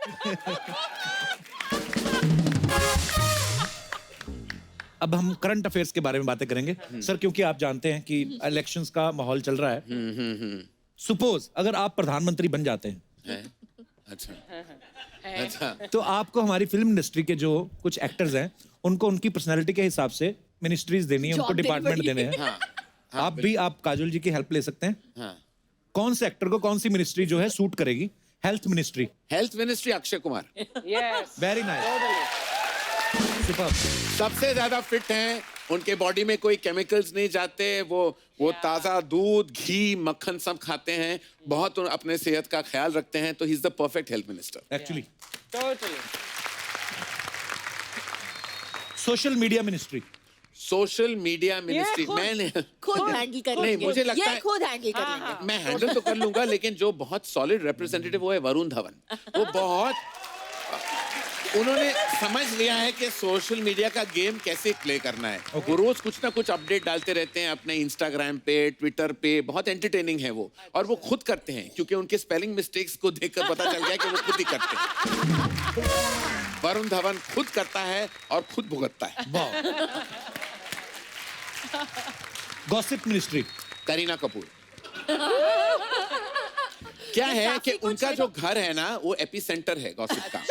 Speaker 2: अब हम करंट अफेयर्स के बारे में बातें करेंगे सर, क्योंकि आप जानते हैं कि इलेक्शंस का माहौल चल रहा है। सपोज अगर आप प्रधानमंत्री बन जाते हैं,
Speaker 3: अच्छा
Speaker 2: तो आपको हमारी फिल्म इंडस्ट्री के जो कुछ एक्टर्स हैं उनको उनकी पर्सनालिटी के हिसाब से मिनिस्ट्रीज देनी है, उनको डिपार्टमेंट देने हैं। आप काजोल जी की हेल्प ले सकते हैं। कौन से एक्टर को कौन सी मिनिस्ट्री जो है सूट करेगी? Health ministry Akshay Kumar.
Speaker 4: Yes.
Speaker 2: Very nice, superb.
Speaker 3: सबसे ज्यादा फिट हैं, उनके बॉडी में कोई केमिकल्स नहीं जाते, वो ताजा दूध घी मक्खन सब खाते हैं, बहुत अपने सेहत का ख्याल रखते हैं, तो he is the perfect health minister
Speaker 2: actually.
Speaker 4: Totally.
Speaker 2: Social media ministry
Speaker 3: मैंने
Speaker 5: खुद हैंडल कर
Speaker 3: नहीं,
Speaker 5: लेंगे।
Speaker 3: मुझे लगता
Speaker 5: ये
Speaker 3: है
Speaker 5: खुद हैंडल कर लेंगे।
Speaker 3: मैं हैंडल तो कर लूंगा, लेकिन जो बहुत सॉलिड रिप्रेजेंटेटिव वो है वरुण धवन। वो बहुत उन्होंने समझ लिया है कि सोशल मीडिया का गेम कैसे प्ले करना है। वो रोज कुछ ना कुछ अपडेट डालते रहते हैं अपने इंस्टाग्राम पे, ट्विटर पे, बहुत एंटरटेनिंग है वो, और वो खुद करते हैं क्योंकि उनके स्पेलिंग मिस्टेक्स को देखकर पता चल गया कि वो खुद ही करते हैं। वरुण धवन खुद करता है और खुद भुगतता है।
Speaker 2: Gossip ministry
Speaker 3: Kareena Kapoor. क्या है कि उनका जो घर है ना वो एपी सेंटर है गॉसिप का।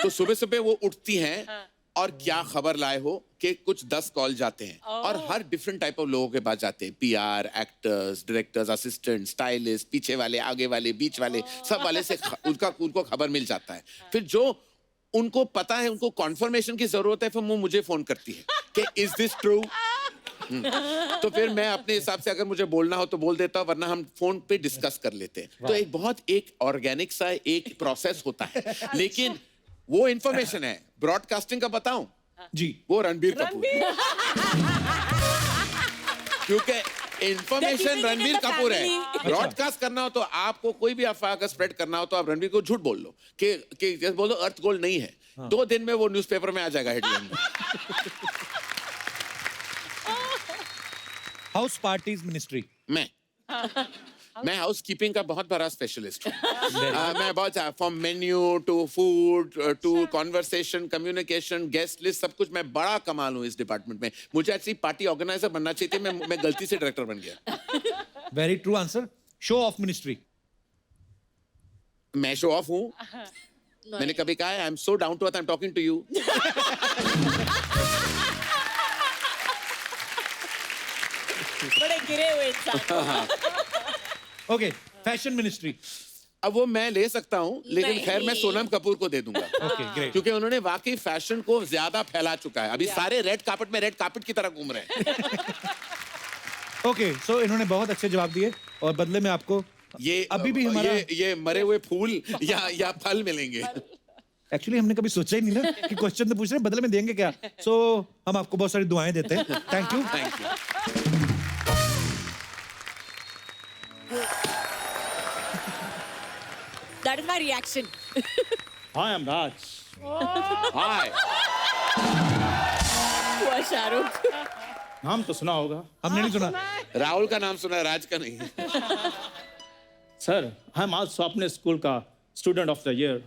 Speaker 3: तो सुबह सुबह वो उठती हैं और क्या खबर लाए हो कि कुछ 10 कॉल जाते हैं और हर डिफरेंट टाइप ऑफ लोगों के पास जाते हैं। PR, actors, directors, assistant, stylist, पीछे वाले, आगे वाले, बीच वाले, सब वाले से उनको खबर मिल जाता है। फिर जो उनको पता है, उनको कॉन्फर्मेशन की जरूरत है, फिर वो मुझे फोन करती है कि इज दिस ट्रू। तो फिर मैं अपने हिसाब से अगर मुझे बोलना हो तो बोल देता हूं, वरना हम फोन पे डिस्कस कर लेते हैं। तो एक बहुत ऑर्गेनिक सा एक प्रोसेस होता है, लेकिन वो इंफॉर्मेशन है। ब्रॉडकास्टिंग का बताऊं
Speaker 2: जी,
Speaker 3: वो रणबीर कपूर, क्योंकि इंफॉर्मेशन रणबीर कपूर है। ब्रॉडकास्ट करना हो तो आपको कोई भी अफवाह का स्प्रेड करना हो तो आप रणबीर को झूठ बोल लो कि जैसे बोल दो अर्थ गोल्ड नहीं है, 2 दिन में वो न्यूज़पेपर में आ जाएगा हेडलाइन में।
Speaker 2: House parties ministry.
Speaker 3: मैं हाउस कीपिंग का बहुत बड़ा स्पेशलिस्ट हूँ। मैं बहुत from menu to food to conversation, communication, guest list, सब कुछ मैं बड़ा कमाल हूँ इस डिपार्टमेंट में। मुझे एक्चुअली पार्टी ऑर्गेनाइजर बनना चाहिए था, मैं गलती से डायरेक्टर बन गया।
Speaker 2: Very true answer. Show off ministry.
Speaker 3: मैं शो ऑफ हूँ। मैंने कभी कहा है I am so down to earth, I am talking to you.
Speaker 7: बड़े गिरे हुए इंसान।
Speaker 2: Okay, fashion ministry.
Speaker 3: अब वो मैं ले सकता हूँ, लेकिन खैर मैं सोनम कपूर को दे दूंगा।
Speaker 2: Okay, great.
Speaker 3: क्योंकि उन्होंने वाकई फैशन को ज्यादा फैला चुका है। अभी सारे रेड कार्पेट की तरह घूम रहे हैं।
Speaker 2: ओके, सो इन्होंने बहुत अच्छे जवाब दिए और बदले में आपको
Speaker 3: ये
Speaker 2: अभी भी हमारा
Speaker 3: ये मरे हुए फूल या फल मिलेंगे।
Speaker 2: एक्चुअली हमने कभी सोचा ही नहीं ना कि क्वेश्चन तो पूछ रहे हैं, बदले में देंगे क्या। सो हम आपको बहुत सारी दुआएं देते हैं। Thank you.
Speaker 3: Thank you.
Speaker 7: That is my reaction.
Speaker 9: Hi, I'm Raj.
Speaker 3: हाय।
Speaker 7: हुआ शाहरुख।
Speaker 9: नाम तो सुना होगा।
Speaker 2: हमने नहीं सुना।
Speaker 3: राहुल का नाम सुना है, राज का नहीं।
Speaker 9: सर, आई एम आल्सो अपने स्कूल का student of the year.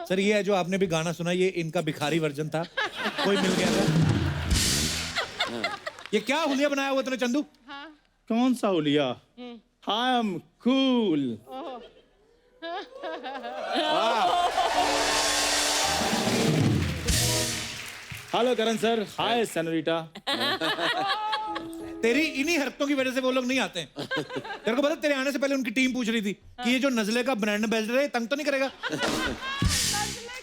Speaker 2: Sir ये है जो आपने भी गाना सुना, ये इनका भिखारी वर्जन था। कोई मिल गया था। ये क्या हुलिया बनाया हुआ तूने चंदू?
Speaker 9: कौन सा हुलिया? I am cool. Hello Karan sir. Hi senorita.
Speaker 2: तेरी इन्हीं हरकतों की वजह से वो लोग नहीं आते हैं। तेरे को पता, तेरे आने से पहले उनकी टीम पूछ रही थी कि ये जो नजले का ब्रांड एम्बेसडर है तंग तो नहीं करेगा?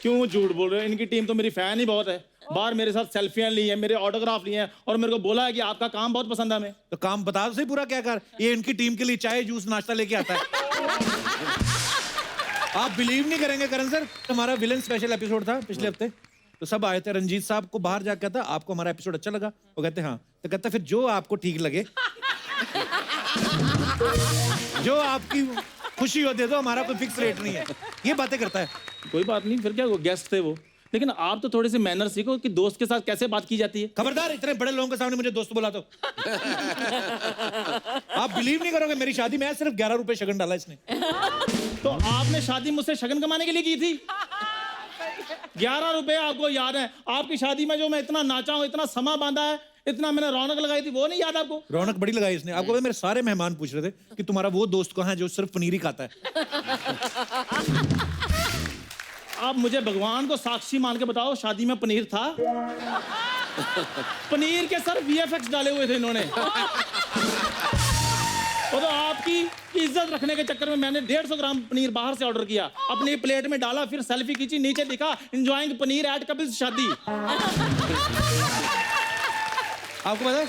Speaker 9: क्यों झूठ बोल रहे हो? इनकी टीम तो मेरी फैन ही बहुत है। बाहर मेरे साथ सेल्फियां ली हैं, मेरे ऑटोग्राफ लिए हैं और मेरे को बोला है कि आपका काम बहुत पसंद है हमें।
Speaker 2: तो काम बता तो सही पूरा क्या कर। ये इनकी टीम के लिए चाय जूस नाश्ता लेके आता है। आप बिलीव नहीं करेंगे करण सर, हमारा विलन स्पेशल एपिसोड था पिछले हफ्ते, तो सब आए थे। रंजीत साहब को बाहर जाकर कहता आपको हमारा एपिसोड अच्छा लगा? वो कहते हाँ। तो कहता फिर जो आपको ठीक लगे, जो आपकी खुशी हो दे दो, हमारा कोई फिक्स रेट नहीं है। ये बातें करता है।
Speaker 9: कोई बात नहीं, फिर क्या, वो गेस्ट थे वो। लेकिन आप तो थोड़े से मैनर सीखो कि दोस्त के साथ कैसे बात की जाती है।
Speaker 2: खबरदार, इतने बड़े लोगों के सामने मुझे दोस्त बोला तो। आप बिलीव नहीं करोगे, मेरी शादी में सिर्फ 11 रुपए शगन डाला इसने।
Speaker 9: तो आपने शादी मुझसे शगन कमाने के लिए की थी? 11 रुपए आपको याद है? आपकी शादी में जो मैं इतना नाचा हूँ, इतना समा बांधा है, इतना मैंने रौनक लगाई थी, वो नहीं याद आपको?
Speaker 2: रौनक बड़ी लगाई इसने। आपको पता, मेरे सारे मेहमान पूछ रहे थे कि तुम्हारा वो दोस्त कहाँ है जो सिर्फ पनीर ही खाता है।
Speaker 9: आप मुझे भगवान को साक्षी मान के बताओ, शादी में पनीर था? पनीर के सर VFX डाले हुए थे इन्होंने। और तो आपकी इज्जत रखने के चक्कर में मैंने 150 ग्राम पनीर बाहर से ऑर्डर किया, अपनी प्लेट में डाला, फिर सेल्फी खींची, नीचे लिखा एंजॉयिंग पनीर एट कपिल्स शादी।
Speaker 2: आपको पता है,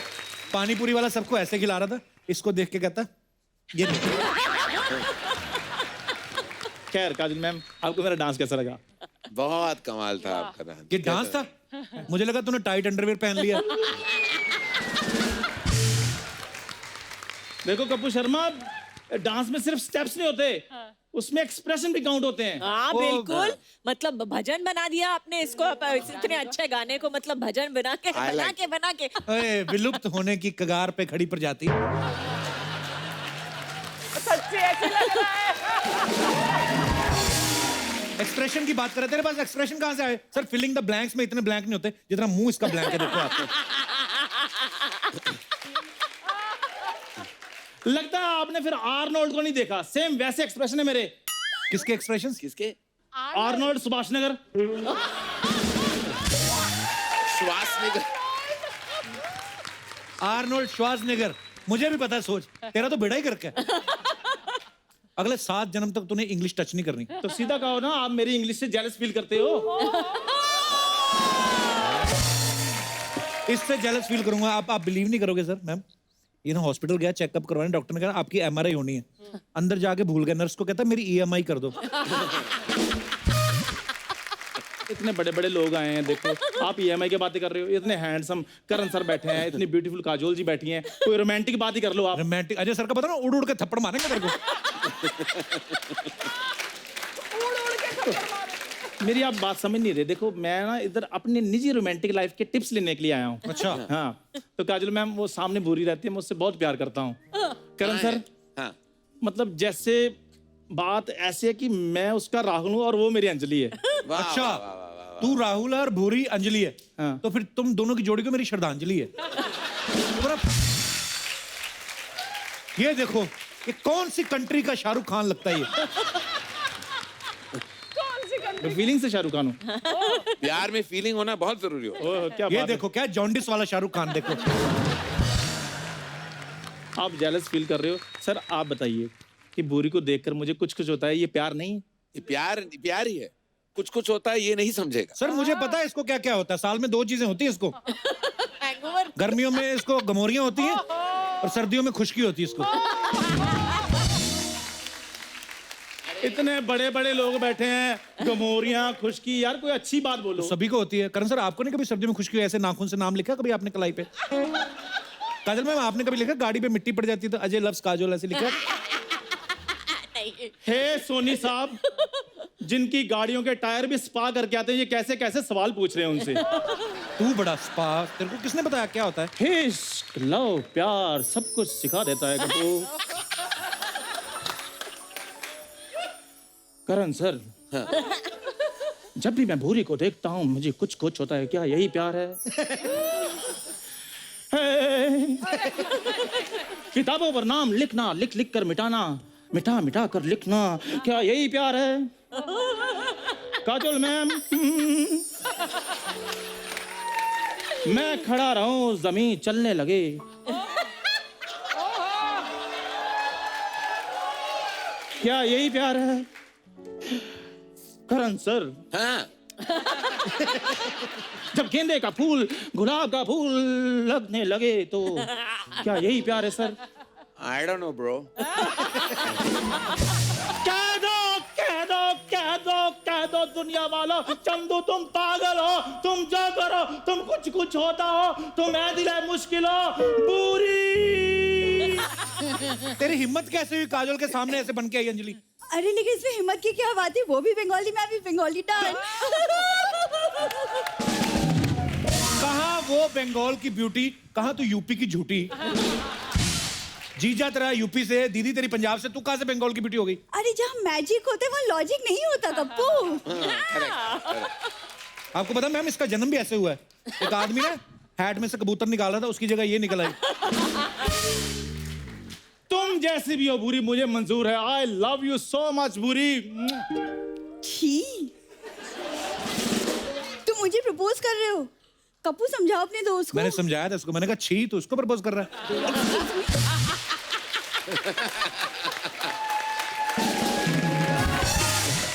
Speaker 2: पानी पूरी वाला सबको ऐसे खिला रहा था, इसको देख के कहता ये।
Speaker 9: खैर काजल मैम, आपको मेरा डांस कैसा लगा?
Speaker 3: बहुत कमाल था आपका डांस।
Speaker 2: ये डांस था? मुझे लगा तूने टाइट अंडरवेयर पहन लिया।
Speaker 9: देखो कपूर शर्मा, डांस में सिर्फ स्टेप्स नहीं होते, उसमें एक्सप्रेशन भी काउंट होते हैं।
Speaker 7: हाँ बिल्कुल, मतलब भजन बना दिया आपने इसको, इतने अच्छे गाने को मतलब भजन बना के बना के
Speaker 2: अरे, विलुप्त होने की कगार पे खड़ी प्रजाति।
Speaker 4: सच्ची ऐसे लग रहा है।
Speaker 2: एक्सप्रेशन की बात कर रहे थे, तेरे पास एक्सप्रेशन कहां से आए? सर, फिलिंग द ब्लैंक्स में इतने ब्लैंक नहीं होते जितना मुंह इसका ब्लैंक है। देखो आप,
Speaker 9: लगता है आपने फिर आर्नोल्ड को नहीं देखा। सेम वैसे एक्सप्रेशन है मेरे।
Speaker 2: किसके एक्सप्रेशन?
Speaker 3: किसके?
Speaker 9: आर्नोल्ड सुभाषनगर।
Speaker 3: श्वासनगर।
Speaker 2: Arnold Schwarzenegger. मुझे भी पता है, सोच तेरा तो बेड़ा ही करके है। अगले 7 जन्म तक तूने इंग्लिश टच नहीं करनी।
Speaker 9: तो सीधा कहो ना, आप मेरी इंग्लिश से जेलस फील करते हो।
Speaker 2: इससे जेलस फील करूंगा। आप बिलीव नहीं करोगे सर, मैम, ये ना हॉस्पिटल गया चेकअप करवाने, डॉक्टर ने कहा आपकी MRI होनी है। अंदर जाके भूल गया, नर्स को कहता मेरी EMI कर दो।
Speaker 9: इतने बड़े बड़े लोग आए हैं, देखो आप EMI की बातें कर रहे हो। इतने हैंडसम करण सर बैठे हैं, इतनी ब्यूटीफुल काजोल जी बैठी हैं, कोई रोमांटिक बात ही कर लो आप।
Speaker 2: रोमांटिक? अजय सर का पता ना, उड़ उड़ के थप्पड़ मारेंगे तेरे को।
Speaker 9: मेरी आप बात समझ नहीं रहे। देखो मैं ना इधर अपने निजी रोमांटिक लाइफ के टिप्स लेने के लिए आया हूँ।
Speaker 2: अच्छा।
Speaker 9: हाँ, तो काजल मैम वो सामने भूरी रहती है, मैं उससे बहुत प्यार करता हूँ। करण सर,
Speaker 3: हाँ।
Speaker 9: मतलब जैसे बात ऐसी है कि मैं उसका राहुल हूँ और वो मेरी अंजलि है।
Speaker 2: अच्छा, तू राहुल और भूरी अंजलि है।
Speaker 9: हाँ।
Speaker 2: तो फिर तुम दोनों की जोड़ी को मेरी श्रद्धांजलि है। ये देखो, ये कौन सी कंट्री का शाहरुख खान लगता है ये?
Speaker 9: फीलिंग से शाहरुख खान हूँ।
Speaker 3: प्यार में फीलिंग होना बहुत जरूरी हो।
Speaker 9: क्या
Speaker 2: ये
Speaker 9: बात
Speaker 2: देखो, क्या जॉन्डिस वाला शाहरुख खान देखो।
Speaker 9: है? आप जेलस फील कर रहे हो सर। आप बताइए कि भूरी को देखकर मुझे कुछ कुछ होता है, ये प्यार नहीं?
Speaker 3: ये प्यार ही है। कुछ कुछ होता है, ये नहीं समझेगा।
Speaker 2: सर मुझे पता है इसको क्या क्या होता है। साल में 2 चीजें होती है इसको। गर्मियों में इसको गमोरियां होती हैं और सर्दियों में खुशकी होती है इसको।
Speaker 9: इतने बड़े बड़े लोग बैठे हैं, गमोरियां, खुशकी, यार कोई अच्छी बात बोलो।
Speaker 2: सभी को होती है। करण सर, आपको नहीं कभी सर्दियों में खुशकी हुई, ऐसे नाखून से नाम लिखा कभी आपने कलाई पे? काजल मैम, आपने कभी लिखा गाड़ी पे मिट्टी पड़ जाती है तो अजय लव्स काजोल ऐसे लिखा?
Speaker 9: हे सोनी साहब, जिनकी गाड़ियों के टायर भी स्पा करके आते हैं, ये कैसे कैसे सवाल पूछ रहे हैं उनसे।
Speaker 2: तू बड़ा स्पा, तेरे को किसने बताया क्या होता है?
Speaker 9: हे इश्क, लव, प्यार सब कुछ सिखा देता है कपूर। करण सर, जब भी मैं भूरी को देखता हूँ मुझे कुछ कुछ होता है। क्या यही प्यार है? किताबों पर नाम लिखना, लिख लिख कर मिटाना, मिटा मिटा कर लिखना, क्या यही प्यार है? काजोल मैम, मैं खड़ा रहूं जमीन चलने लगे। क्या यही प्यार है? करण सर,
Speaker 3: हाँ
Speaker 9: जब गेंदे का फूल गुलाब का फूल लगने लगे तो क्या यही प्यार है sir?
Speaker 3: I don't know bro.
Speaker 9: कह दो कह दो कह दो कह दो दुनिया वालों, चंदू तुम पागल हो, तुम जो करो तुम कुछ कुछ होता हो, तुम ऐ दिल है मुश्किल हो बुरी।
Speaker 2: तेरी हिम्मत कैसे हुई काजोल के सामने ऐसे बन के आई अंजलि?
Speaker 10: अरे लेकिन इसमें हिम्मत की क्या बात है, वो भी बंगाली, मैं भी बंगाली डांस।
Speaker 2: कहाँ वो बंगाल की ब्यूटी, कहाँ तू यूपी की झूठी? जीजा तेरा यूपी से, दीदी तेरी पंजाब से, तू कहाँ से बंगाल की ब्यूटी हो गई?
Speaker 10: अरे जहाँ मैजिक होता है वहाँ लॉजिक नहीं होता कप्पू।
Speaker 2: आपको पता मैम इसका जन्म भी ऐसे हुआ है। एक आदमी ना हैट में से कबूतर निकाल रहा था, उसकी जगह ये निकल आई।
Speaker 9: तुम जैसी भी हो बुरी मुझे मंजूर है। I love you so much बुरी।
Speaker 10: छी, तुम मुझे प्रपोज कर रहे हो? कप्पू समझाओ अपने दोस्त को।
Speaker 2: मैंने समझाया था उसको, मैंने कहा छी तो उसको प्रपोज कर रहा है।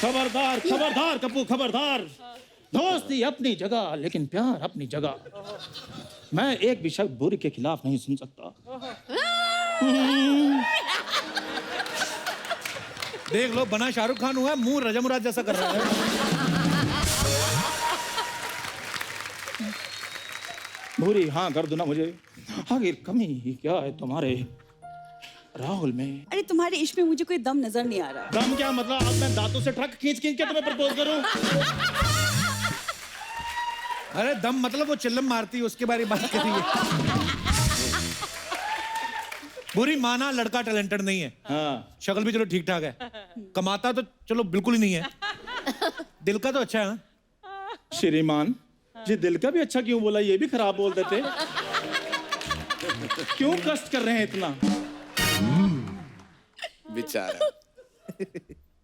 Speaker 9: खबरदार खबरदार कप्पू खबरदार। दोस्ती अपनी जगह लेकिन प्यार अपनी जगह। मैं एक भी शब्द बुरी के खिलाफ नहीं सुन सकता।
Speaker 2: देख लो बना शाहरुख खान हुआ है, मुंह रजा मुराद जैसा कर रहा है।
Speaker 9: भूरी हाँ कर दो ना मुझे। आखिर कमी क्या है तुम्हारे राहुल में?
Speaker 10: अरे तुम्हारे इश्क में मुझे कोई दम नजर नहीं आ रहा।
Speaker 9: दम क्या मतलब? अब मैं दांतों से ट्रक खींच खींच के तुम्हें प्रपोज करूं?
Speaker 2: अरे दम मतलब वो चिल्लम मारती है उसके बारे में बात करिए। बुरी माना लड़का टैलेंटेड नहीं है,
Speaker 9: हाँ।
Speaker 2: शक्ल भी चलो ठीक ठाक है, कमाता तो चलो बिल्कुल ही नहीं है, दिल का तो अच्छा है।
Speaker 9: श्रीमान जी दिल का भी अच्छा क्यों बोला? ये भी खराब बोल देते। क्यों कष्ट कर रहे हैं इतना?
Speaker 3: बेचारा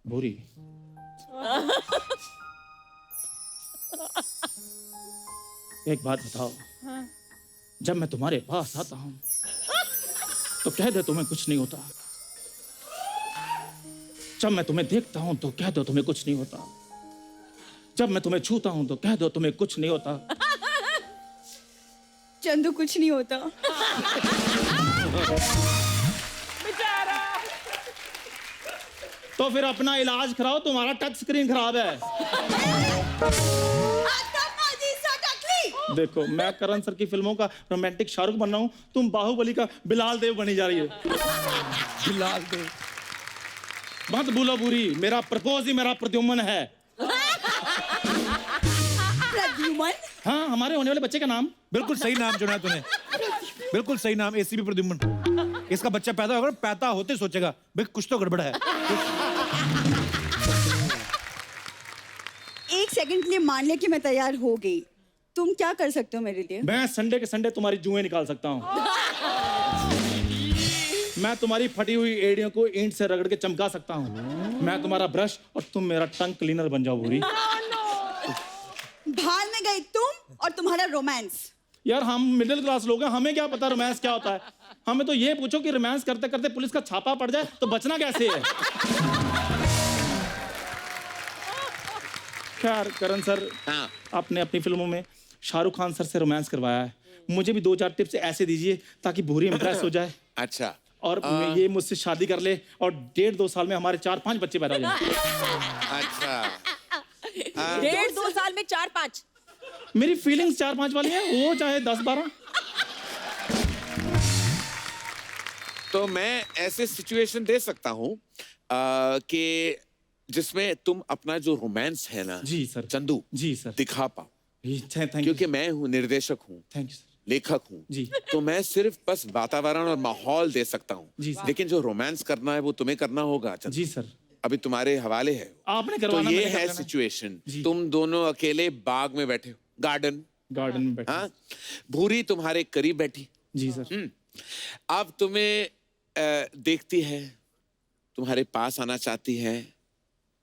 Speaker 9: बुरी एक बात बताओ, जब मैं तुम्हारे पास आता हूं तो कह दो तुम्हें कुछ नहीं होता। जब मैं तुम्हें देखता हूं तो कह दो तुम्हें कुछ नहीं होता। जब मैं तुम्हें छूता हूं तो कह दो तुम्हें कुछ नहीं होता।
Speaker 10: चंदू कुछ नहीं होता।
Speaker 9: तो फिर अपना इलाज कराओ, तुम्हारा टच स्क्रीन खराब है। देखो मैं करण सर की फिल्मों का रोमांटिक शाहरुख बन रहा हूं, तुम बाहुबली का बिलाल देव बनी जा रही है।
Speaker 2: बिलाल देव
Speaker 9: मत भूलो बुरी, मेरा प्रपोज ही मेरा प्रद्युम्न है।
Speaker 10: प्रद्युम्न?
Speaker 9: हाँ, हमारे होने वाले बच्चे का नाम।
Speaker 2: बिल्कुल सही नाम चुना है तूने, बिल्कुल सही नाम, एसीपी प्रद्युम्न। इसका बच्चा पैदा होगा, पैदा होते सोचेगा भाई कुछ तो गड़बड़ है।
Speaker 10: एक सेकंड के लिए मान लिया कि मैं तैयार हो गई, तुम क्या कर सकते हो मेरे लिए?
Speaker 9: मैं संडे के संडे तुम्हारी जुएं निकाल सकता हूँ। मैं तुम्हारी फटी हुई एड़ियों को ईंट से रगड़ के चमका सकता हूँ। मैं तुम्हारा ब्रश और तुम मेरा टंग क्लीनर बन जाओ बुरी।
Speaker 10: भाल में गई तुम और तुम्हारा रोमांस।
Speaker 9: यार हम मिडिल क्लास लोग हैं, हमें क्या पता रोमांस क्या होता है। हमें तो ये पूछो कि रोमांस करते करते पुलिस का छापा पड़ जाए तो बचना कैसे है। खैर करण सर,
Speaker 3: हाँ।
Speaker 9: आपने अपनी फिल्मों में शाहरुख खान सर से रोमांस करवाया है, मुझे भी 2-4 टिप्स ऐसे दीजिए ताकि भूरी इंप्रेस हो जाए
Speaker 3: अच्छा
Speaker 9: और ये मुझसे शादी कर ले और 1.5-2 साल में हमारे 4-5 बच्चे पैदा हो जाए।
Speaker 3: अच्छा
Speaker 7: 1.5-2 साल में 4-5।
Speaker 9: मेरी फीलिंग्स 4-5 वाली है, वो चाहे 10-12।
Speaker 3: तो मैं ऐसे सिचुएशन दे सकता हूँ कि जिसमें तुम अपना जो रोमांस है ना
Speaker 9: जी सर।
Speaker 3: चंदू
Speaker 9: जी सर।
Speaker 3: दिखा पाओ,
Speaker 9: थैंक यू।
Speaker 3: क्योंकि मैं हूँ निर्देशक हूँ,
Speaker 9: थैंक यू सर।
Speaker 3: लेखक हूँ
Speaker 9: जी।
Speaker 3: तो मैं सिर्फ बस वातावरण और माहौल दे सकता हूँ,
Speaker 9: जी सर।
Speaker 3: लेकिन जो रोमांस करना है वो तुम्हें करना होगा चंदू।
Speaker 9: जी सर।
Speaker 3: अभी तुम्हारे हवाले है।
Speaker 9: आपने
Speaker 3: तो
Speaker 9: करवाना,
Speaker 3: ये
Speaker 9: मैंने कर
Speaker 3: है
Speaker 9: लेना।
Speaker 3: सिचुएशन, तुम दोनों अकेले बाग में बैठे हो, गार्डन
Speaker 9: में बैठे।
Speaker 3: हाँ, भूरी तुम्हारे करीब बैठी।
Speaker 9: जी सर।
Speaker 3: अब तुम्हें देखती है, तुम्हारे पास आना चाहती है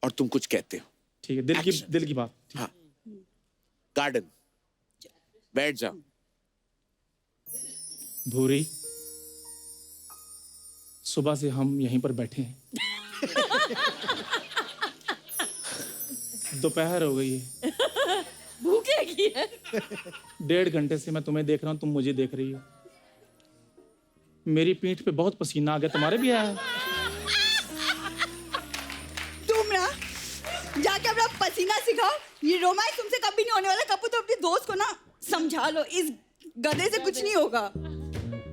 Speaker 3: और तुम कुछ कहते हो।
Speaker 9: ठीक है, दिल की बात।
Speaker 3: हाँ, गार्डन, बैठ जाओ।
Speaker 9: भूरी, सुबह से हम यहीं पर बैठे हैं। दोपहर हो गई है,
Speaker 7: भूख लगी है।
Speaker 9: 1.5 घंटे से मैं तुम्हें देख रहा हूँ, तुम मुझे देख रही हो। मेरी पीठ पे बहुत पसीना आ गया, तुम्हारे भी आया?
Speaker 10: तुम ना जाके अपना पसीना सिखाओ, ये रोमांस तुमसे कभी नहीं होने वाला। कपूर तो अपने दोस्त को ना समझा लो, इस गधे से कुछ नहीं होगा।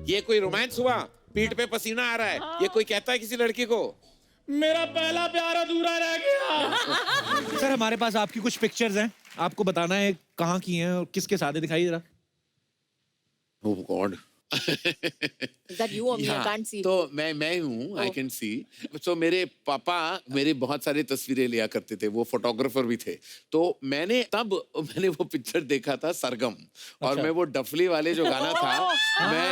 Speaker 3: ये कोई रोमांस हुआ? पीठ पे पसीना आ रहा है, ये कोई कहता है किसी लड़की को?
Speaker 9: मेरा पहला प्यार अधूरा रह गया।
Speaker 2: सर हमारे पास आपकी कुछ पिक्चर्स हैं, आपको बताना है कहाँ की हैं और किसके साथ है, दिखाइए जरा।
Speaker 3: Oh God.
Speaker 5: Is that you or me? I can't see.
Speaker 3: तो मैं हूँ, I can see. तो मेरे पापा मेरे बहुत सारे तस्वीरें लिया करते थे, वो फोटोग्राफर भी थे। तो मैंने वो पिक्चर देखा था सरगम, और मैं वो डफली वाले जो गाना था, मैं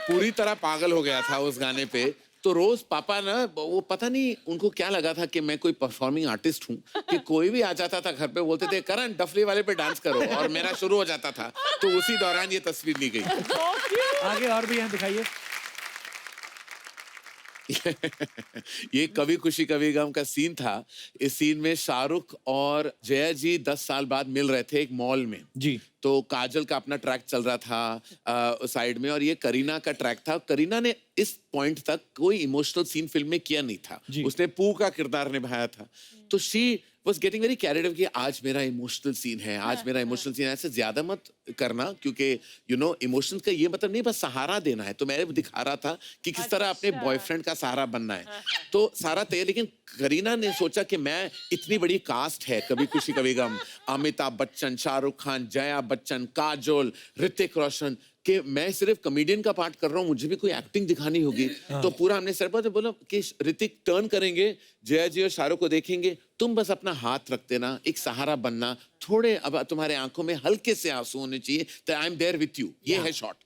Speaker 3: पूरी तरह पागल हो गया था उस गाने पे। तो रोज पापा ना, वो पता नहीं उनको क्या लगा था कि मैं कोई परफॉर्मिंग आर्टिस्ट हूँ, कि कोई भी आ जाता था घर पे, बोलते थे करण डफली वाले पे डांस करो, और मेरा शुरू हो जाता था। तो उसी दौरान ये तस्वीर ली गई।
Speaker 2: आगे और भी हैं, दिखाइए।
Speaker 3: ये कभी खुशी कभी गम का सीन था। इस सीन में शाहरुख और जया जी 10 साल बाद मिल रहे थे एक मॉल में।
Speaker 2: जी।
Speaker 3: तो काजल का अपना ट्रैक चल रहा था साइड में, और ये करीना का ट्रैक था। करीना ने इस पॉइंट तक कोई इमोशनल सीन फिल्म में किया नहीं था, उसने पू का किरदार निभाया था। तो she was getting very carried away कि आज मेरा इमोशनल सीन है, आज मेरा इमोशनल सीन है। ऐसे ज्यादा मत करना, क्योंकि यू नो इमोशंस का ये मतलब नहीं बस सहारा देना है। तो मैं दिखा रहा था कि किस तरह अपने बॉयफ्रेंड का सहारा बनना है। तो सारा तय, लेकिन करीना ने सोचा कि मैं इतनी बड़ी कास्ट है, कभी खुशी कभी गम, अमिताभ बच्चन, शाहरुख खान, जया बच्चन, काजोल, ऋतिक रोशन, कि मैं सिर्फ कॉमेडियन का पार्ट कर रहा हूँ, मुझे भी कोई एक्टिंग दिखानी होगी। तो पूरा हमने सर पर बोला कि ऋतिक टर्न करेंगे, जया जी और शाहरुख को देखेंगे, तुम बस अपना हाथ रख देना, एक सहारा बनना, थोड़े अब तुम्हारे आंखों में हल्के से आंसू होने चाहिए, तो I am there with you. ये है शॉट।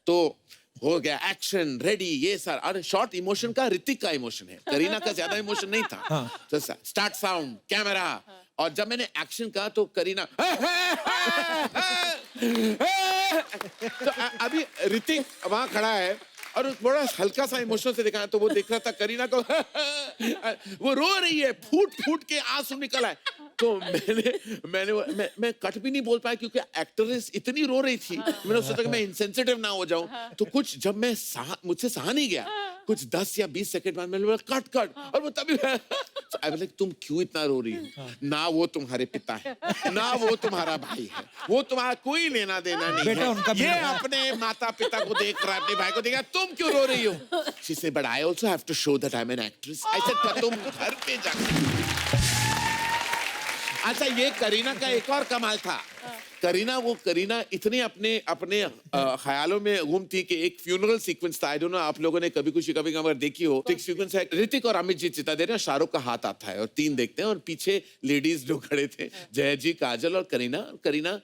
Speaker 3: तो हो गया एक्शन रेडी, ये सारा। अरे शॉर्ट इमोशन का ऋतिक का इमोशन है, करीना का ज्यादा इमोशन नहीं था। तो स्टार्ट साउंड कैमरा, और जब मैंने एक्शन कहा तो करीना तो अभी ऋतिक वहां खड़ा है और बड़ा हल्का सा इमोशन से दिखाया, तो वो देख रहा था करीना को वो रो रही है, फूट फूट के आंसू निकल आए। तो मैं कट भी नहीं बोल पाया, क्योंकि एक्ट्रेस इतनी रो रही थी। मैंने सोचा कि मैं इनसेंसिटिव ना हो जाऊं। तो कुछ जब मैं मुझसे सहा नहीं गया, कुछ 10 या 20 सेकंड बाद मैंने बोला कट, और वो तभी so I was like, तुम क्यों इतना रो रही हो? ना वो तुम्हारे पिता है, ना वो तुम्हारा भाई है, वो तुम्हारा कोई लेना देना नहीं
Speaker 2: बेटा,
Speaker 3: है।
Speaker 2: उनका
Speaker 3: ये अपने माता पिता को देख रहा है, अपने भाई को देख रहा है, तुम क्यों रो रही हो? She said, but I also have to show that I'm an actress. I said, पर तुम घर पे जाके। अच्छा, ये करीना का एक और कमाल था। करीना इतने अपने ख्यालों में गुम थी कि एक फ्यूनरल सीक्वेंस था। आई डोंट नो आप लोगों ने कभी खुशी कभी गम अगर देखी हो, तो एक सीक्वेंस है, ऋतिक और अमित जी चिता दे रहे हैं, शाहरुख का हाथ आता है और 3 देखते हैं, और पीछे लेडीज जो खड़े थे, जया जी, काजल और करीना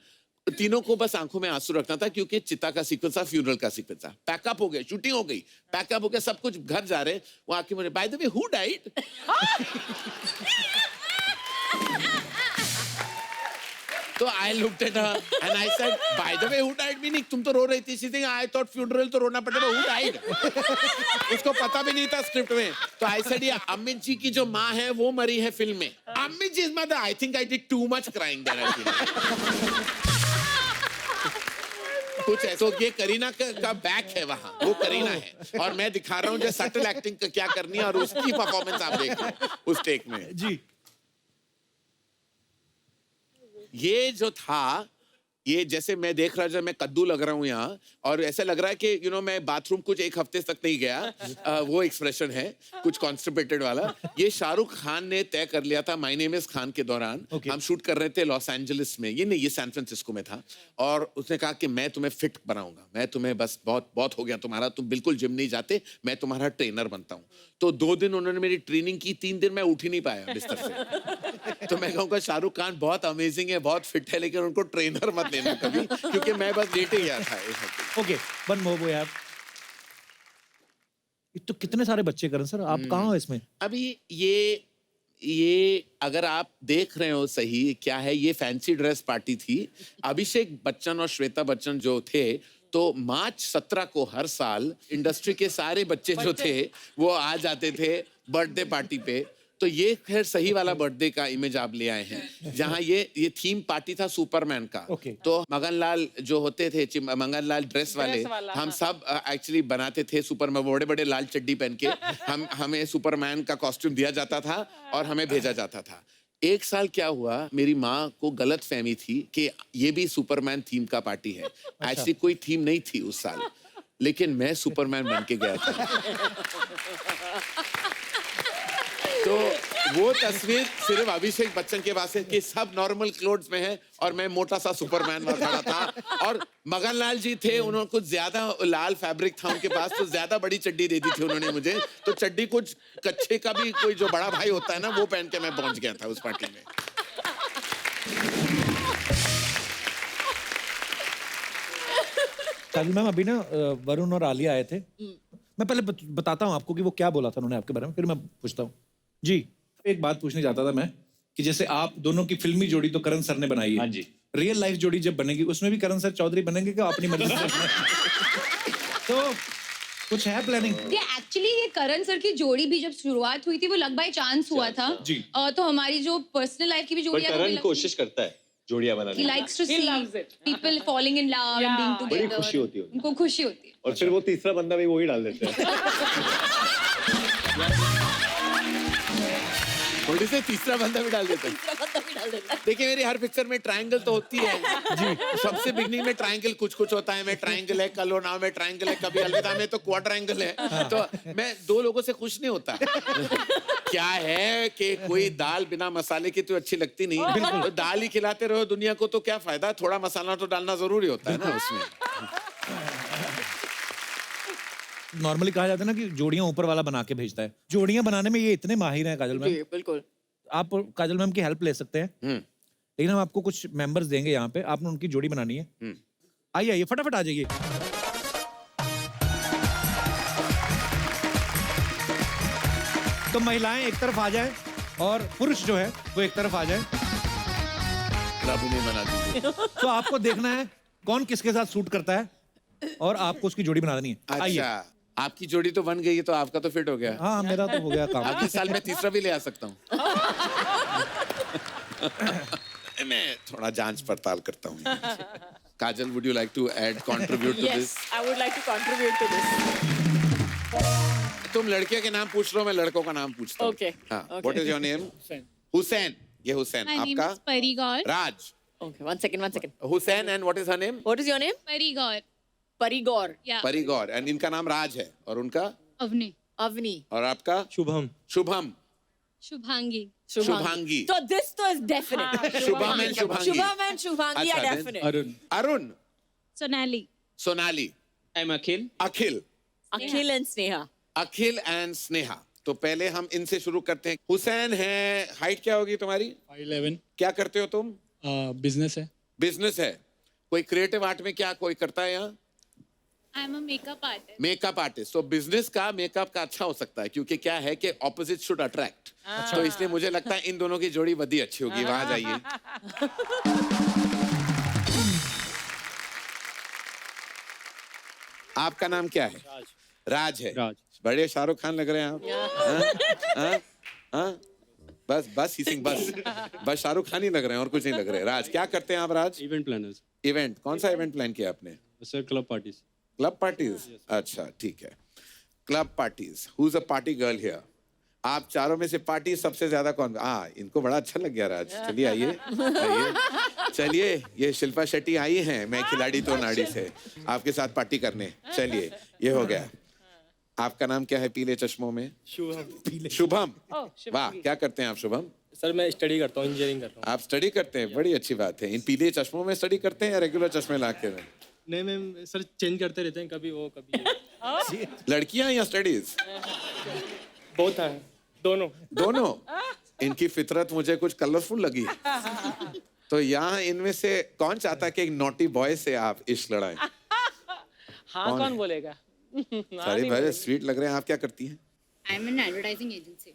Speaker 3: तीनों को बस आंखों में आंसू रखना था, क्योंकि चिता का सीक्वेंस था, फ्यूनरल का सीक्वेंस था। पैकअप हो गया, शूटिंग हो गई, पैकअप हो गया, सब कुछ, घर जा रहे। वो आके मुझे, by the way who died? तो I looked at her and I said, by the way, who died? Meaning तुम तो रो रही थी। She think I thought funeral तो रोना पड़ेगा, who died? उसको पता भी नहीं था स्क्रिप्ट में। तो I said, ये अमित जी की जो माँ है वो मरी है फिल्म में। Amit ji is mother. I think I did too much crying there. कुछ ऐसा। तो ये करीना का बैक है वहाँ, वो करीना है, और मैं दिखा रहा हूँ जो सटल एक्टिंग क्या करनी है, और उसकी परफॉर्मेंस आप देख रहे हैं उस टेक में।
Speaker 2: जी।
Speaker 3: ये जो था ये जैसे मैं देख रहा, जब मैं कद्दू लग रहा हूँ यहाँ, और ऐसा लग रहा है कि मैं बाथरूम कुछ एक हफ्ते तक नहीं गया, वो एक्सप्रेशन है कुछ कॉन्स्टिपेटेड वाला। ये शाहरुख खान ने तय कर लिया था माय नेम इज खान के दौरान। हम शूट कर रहे थे लॉस एंजलिस में, ये सैन फ्रांसिस्को में था, और उसने कहा कि मैं तुम्हें फिट बनाऊंगा, मैं तुम्हें बस बहुत बहुत हो गया तुम्हारा, तुम बिल्कुल जिम नहीं जाते, मैं तुम्हारा ट्रेनर बनता हूँ। तो 2 दिन उन्होंने मेरी ट्रेनिंग की, 3 दिन मैं उठ ही नहीं पाया बिस्तर से। तो मैं कहूँगा शाहरुख खान बहुत अमेजिंग है, बहुत फिट है, लेकिन उनको ट्रेनर मत लेना कभी, क्योंकि मैं बस लेटे गया था।
Speaker 2: ओके, वन मोर वो यार, तो कितने सारे बच्चे करण सर, आप कहाँ हो इसमें?
Speaker 3: अभी ये अगर आप देख रहे हो सही क्या है, ये फैंसी ड्रेस पार्टी थी। अभिषेक बच्चन और श्वेता बच्चन जो थे, तो मार्च 17 को हर साल इंडस्ट्री के सारे बच्चे जो थे वो आ जाते थे बर्थडे पार्टी पे। तो ये खैर सही वाला बर्थडे का इमेज आप ले आए हैं, जहाँ ये थीम पार्टी था सुपरमैन का। तो मगनलाल जो होते थे, मगनलाल ड्रेस वाले, हम सब एक्चुअली बनाते थे सुपरमैन, बड़े बड़े लाल चड्डी पहन के हमें सुपरमैन का कॉस्ट्यूम दिया जाता था और हमें भेजा जाता था। एक साल क्या हुआ, मेरी माँ को गलत फहमी थी कि ये भी सुपरमैन थीम का पार्टी है। एक्चुअली कोई थीम नहीं थी उस साल, लेकिन मैं सुपरमैन बन के गया था। तो वो तस्वीर सिर्फ अभिषेक बच्चन के पास है कि सब नॉर्मल क्लोथ्स में है और मैं मोटा सा सुपरमैन में खड़ा था। और मगनलाल जी थे, उन्होंने कुछ ज्यादा लाल फैब्रिक था उनके पास, तो ज्यादा बड़ी चड्डी दे दी थी उन्होंने मुझे। तो चड्डी कुछ कच्छे का भी कोई जो बड़ा भाई होता है ना, वो पहन के मैं पहुंच गया था उस पार्टी में।
Speaker 2: काजल मैम, अभी ना वरुण और आलिया आए थे, मैं पहले बताता हूँ आपको कि वो क्या बोला था उन्होंने आपके बारे में, फिर मैं पूछता हूँ। जी, एक बात पूछने चाहता था मैं कि जैसे आप दोनों की फिल्मी जोड़ी तो करण सर ने बनाई है, हाँ जी, रियल लाइफ जोड़ी जब बनेगी उसमें भी करण सर चौधरी बनेंगे क्या अपनी मर्जी से? तो कुछ है प्लानिंग?
Speaker 11: एक्चुअली ये करण सर की जोड़ी भी जब शुरुआत हुई थी वो लक बाय चांस हुआ था
Speaker 2: जी।
Speaker 11: तो हमारी जो पर्सनल लाइफ की भी जोड़ी
Speaker 12: करण कोशिश करता है जोड़ियां बनाने
Speaker 11: ही likes to see people falling in love and being together.
Speaker 12: बड़ी खुशी होती है
Speaker 11: उनको खुशी होती है,
Speaker 12: और फिर वो तीसरा बंदा भी वही डाल देते हैं।
Speaker 3: थोड़ी से तीसरा बंदा भी डाल देते हैं। देखिए मेरी हर पिक्चर में ट्रायंगल तो होती है जी। सबसे बिगनिंग में ट्रायंगल कुछ होता है, मैं ट्रायंगल है, कल हो नाव में ट्रायंगल है, कभी अलविदा में तो क्वाड्रायंगल है। तो मैं 2 लोगों से खुश नहीं होता। क्या है कि कोई दाल बिना मसाले की तो अच्छी लगती नहीं, तो दाल ही खिलाते रहो दुनिया को तो क्या फायदा, थोड़ा मसाला तो डालना जरूरी होता है ना उसमें।
Speaker 2: नॉर्मली कहा जाता है ना कि जोड़ियां ऊपर वाला बना के भेजता है, जोड़ियां बनाने में ये इतने माहिर हैं काजल मैम।
Speaker 5: बिल्कुल,
Speaker 2: आप काजल मैम की हेल्प ले सकते हैं, लेकिन हम आपको कुछ मेंबर्स देंगे यहाँ पे, आपने उनकी जोड़ी बनानी है। आइए फटाफट आ जाइए। तो महिलाएं एक तरफ आ जाएं और पुरुष जो है वो एक तरफ आ जाएं।
Speaker 3: नहीं बना दीजिए।
Speaker 2: तो आपको देखना है कौन किसके साथ सूट करता है और आपको उसकी जोड़ी बना देनी है। आइए।
Speaker 3: अच्छा, आपकी जोड़ी तो बन गई है, तो आपका तो फिट हो गया।
Speaker 2: हाँ, मेरा तो हो गया काम।
Speaker 3: अगले साल मैं तीसरा भी ले आ सकता हूँ। मैं थोड़ा जांच पड़ताल करता हूँ। काजल, would you like to add, contribute to this?
Speaker 5: yes, I would like to contribute to this.
Speaker 3: तुम लड़कियों के नाम पूछ लो, मैं लड़कों का नाम पूछता हूँ।
Speaker 5: Okay.
Speaker 3: हाँ,
Speaker 5: Okay.
Speaker 3: what is your name? Hussain. ये हुसैन। आपका?
Speaker 11: परिगौर।
Speaker 3: राज।
Speaker 5: Okay, one second.
Speaker 3: Hussain, and what is her name?
Speaker 5: What is your name?
Speaker 11: परिगौर।
Speaker 5: परिगौर।
Speaker 3: परिगौर, and इनका नाम राज है, और उनका?
Speaker 5: अवनी।
Speaker 3: और आपका?
Speaker 12: शुभम।
Speaker 11: शुभांगी।
Speaker 3: शुभांगी।
Speaker 5: So this तो is definite.
Speaker 3: Shubham and Shubhangi.
Speaker 5: Shubham and Shubhangi are
Speaker 3: अच्छा,
Speaker 5: definite.
Speaker 3: Arun.
Speaker 11: Sonali.
Speaker 12: I'm Akhil.
Speaker 3: Akhil
Speaker 5: and Sneha.
Speaker 3: Akhil and Sneha. तो पहले हम इनसे शुरू करते हैं। हुसैन है, हाइट क्या होगी तुम्हारी?
Speaker 13: 5'11".
Speaker 3: क्या करते हो तुम?
Speaker 13: बिजनेस है।
Speaker 3: बिजनेस है। कोई क्रिएटिव आर्ट में क्या कोई करता है यहाँ?
Speaker 11: Makeup artist.
Speaker 3: Makeup artist. तो बिजनेस का मेकअप का अच्छा हो सकता है, क्योंकि क्या है कि ऑपोजिट शुड अट्रैक्ट। तो इसलिए मुझे लगता है इन दोनों की जोड़ी बड़ी अच्छी होगी। वहां जाइए। आपका नाम क्या है? राज है। बड़े शाहरुख खान लग रहे हैं आप। हाँ? बस ही सिंह, बस शाहरुख खान ही लग रहे हैं और कुछ नहीं लग रहे। राज, क्या करते हैं आप राज?
Speaker 13: Event planners.
Speaker 3: इवेंट, कौन सा इवेंट प्लान किया आपने?
Speaker 13: Sir, club parties.
Speaker 3: Club parties, अच्छा ठीक है। Club parties. Who is a party girl here? आप चारों में से पार्टी सबसे ज्यादा कौन? हाँ, इनको बड़ा अच्छा लग गया राज। चलिए आइए आइए, चलिए ये शिल्पा शेट्टी आई हैं मैं खिलाड़ी तो नाड़ी से आपके साथ पार्टी करने। चलिए ये हो गया। आपका नाम क्या है पीले चश्मों में?
Speaker 12: शुभम।
Speaker 3: शुभम। वाह, क्या करते हैं आप शुभम?
Speaker 12: सर मैं स्टडी करता हूँ, इंजीनियरिंग कर रहा
Speaker 3: आप स्टडी करते हैं, बड़ी अच्छी बात है। इन पीले चश्मों में स्टडी करते हैं या रेगुलर चश्मे ला के?
Speaker 12: नहीं मैम सर चेंज करते रहते हैं, कभी वो कभी ये।
Speaker 3: लड़कियां या स्टडीज?
Speaker 12: बहुत है, दोनों।
Speaker 3: दोनों? इनकी फितरत मुझे कुछ कलरफुल लगी। तो यहाँ इनमें से कौन चाहता है कि एक नॉटी बॉय से आप इश्क लड़ाएं?
Speaker 4: हाँ, कौन बोलेगा?
Speaker 3: सारी भाई स्वीट लग रहे हैं। आप क्या करती हैं?
Speaker 11: I am N advertising agency.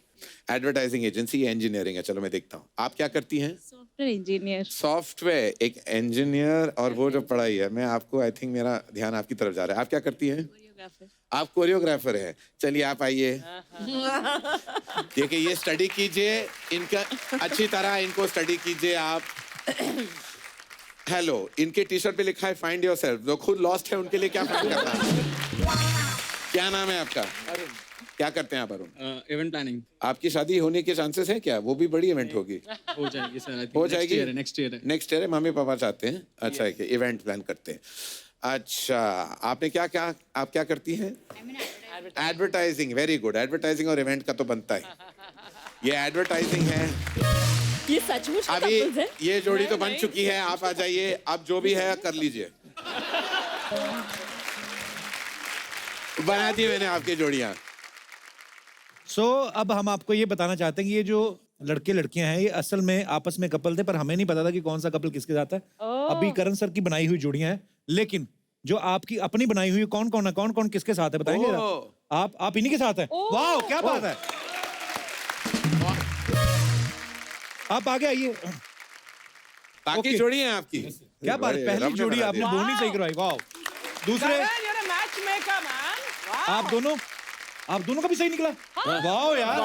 Speaker 3: Advertising agency या इंजीनियरिंग है? चलो मैं देखता हूँ। आप क्या करती हैं?
Speaker 11: Software engineer.
Speaker 3: सॉफ्टवेयर, एक इंजीनियर और वो जो पढ़ाई है। मैं आपको आई थिंक मेरा ध्यान आपकी तरफ जा रहा है। आप क्या करती हैं? आप कोरियोग्राफर हैं। चलिए आप आइए, देखिए ये स्टडी कीजिए इनका अच्छी तरह, इनको स्टडी कीजिए आप। हेलो, इनके टी शर्ट पे लिखा है फाइंड योरसेल्फ। जो खुद लॉस्ट है उनके लिए क्या फाइंड करना है? क्या नाम है आपका? क्या करते हैं आप? अरुण।
Speaker 13: Event planning.
Speaker 3: आपकी शादी होने के चांसेस हैं क्या? वो भी बड़ी इवेंट होगी।
Speaker 13: हो जाएगी सर।
Speaker 3: हो जाएगी।
Speaker 13: नेक्स्ट ईयर है।
Speaker 3: नेक्स्ट ईयर है। मम्मी पापा चाहते हैं अच्छा है कि इवेंट प्लान करते हैं। अच्छा, आपने क्या क्या आप क्या करती हैं? एडवर्टाइजिंग। Very good. एडवर्टाइजिंग और इवेंट का तो बनता है। ये एडवर्टाइजिंग है।
Speaker 7: ये सचमुच में
Speaker 3: अभी
Speaker 7: couples है?
Speaker 3: ये जोड़ी तो बन चुकी है। आप आ जाइए, आप जो भी है कर लीजिए। बना दी मैंने आपकी जोड़ियां।
Speaker 2: सो अब हम आपको ये बताना चाहते हैं कि ये जो लड़के लड़कियां हैं ये असल में आपस में कपल थे, पर हमें नहीं पता था कि कौन सा कपल किसके साथ है। अभी करण सर की बनाई हुई जोड़ियां हैं, लेकिन जो आपकी अपनी बनाई हुई कौन कौन है, कौन कौन किसके साथ है बताएंगे जरा? आप इन्हीं के साथ हैं। वाह, क्या बात है। आप आगे आइए।
Speaker 3: बाकी जोड़ी है आपकी?
Speaker 2: क्या बात है, पहली जोड़ी आपने दोनों ही सही करवाई। वाह। दूसरे
Speaker 4: मैच मेकर मैन।
Speaker 2: आप दोनों का भी सही निकला। वाह यार,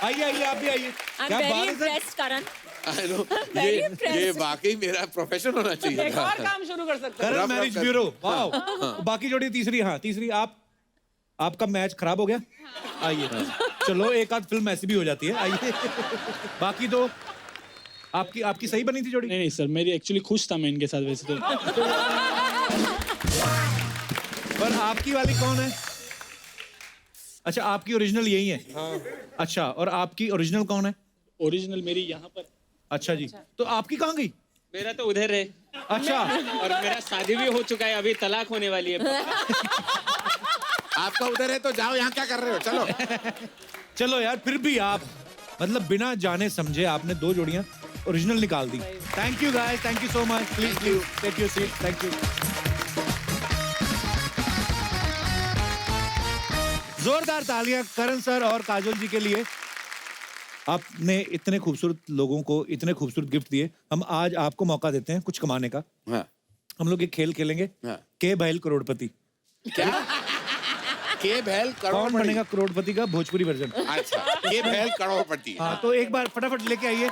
Speaker 2: आइए आइए, आप भी आइए। क्या बात है सर।
Speaker 7: करण,
Speaker 3: ये वाकई मेरा प्रोफेशन होना चाहिए।
Speaker 4: एक और काम शुरू कर सकते हैं।
Speaker 2: करण मैरिज ब्यूरो। वाह। बाकी जोड़ी तीसरी। हाँ तीसरी। आपका मैच खराब हो गया। आइए, चलो एक आध फिल्म ऐसी भी हो जाती है। आइए। बाकी तो आपकी सही बनी थी जोड़ी?
Speaker 13: नहीं सर, मेरी एक्चुअली खुश था मैं इनके साथ वैसे तो।
Speaker 2: पर आपकी वाली कौन है? अच्छा, आपकी ओरिजिनल यही है? हाँ। अच्छा, और आपकी ओरिजिनल कौन है?
Speaker 13: ओरिजिनल मेरी यहाँ पर।
Speaker 2: अच्छा जी। तो आपकी कहाँ गई?
Speaker 12: मेरा तो उधर है।
Speaker 2: अच्छा।
Speaker 12: और मेरा शादी भी हो चुका है, अभी तलाक होने वाली है।
Speaker 3: आपका उधर है तो जाओ, यहाँ क्या कर रहे हो? चलो।
Speaker 2: चलो यार, फिर भी आप मतलब बिना जाने समझे आपने दो जोड़ियां ओरिजिनल निकाल दी। Thank you guys, thank you so much. Please take your seat. Thank you. जोरदार तालियां करण सर और काजोल जी के लिए। आपने इतने खूबसूरत लोगों को इतने खूबसूरत गिफ्ट दिए। हम आज आपको मौका देते हैं कुछ कमाने का।
Speaker 3: हाँ।
Speaker 2: हम लोग एक खेल खेलेंगे।
Speaker 3: हाँ।
Speaker 2: के बैल करोड़पति।
Speaker 3: क्या? के बैल
Speaker 2: कौन
Speaker 3: करोड़पति?
Speaker 2: बनेगा करोड़पति का भोजपुरी वर्जन।
Speaker 3: अच्छा, के बैल करोड़पति।
Speaker 2: हाँ, तो एक बार फटाफट लेके आइए।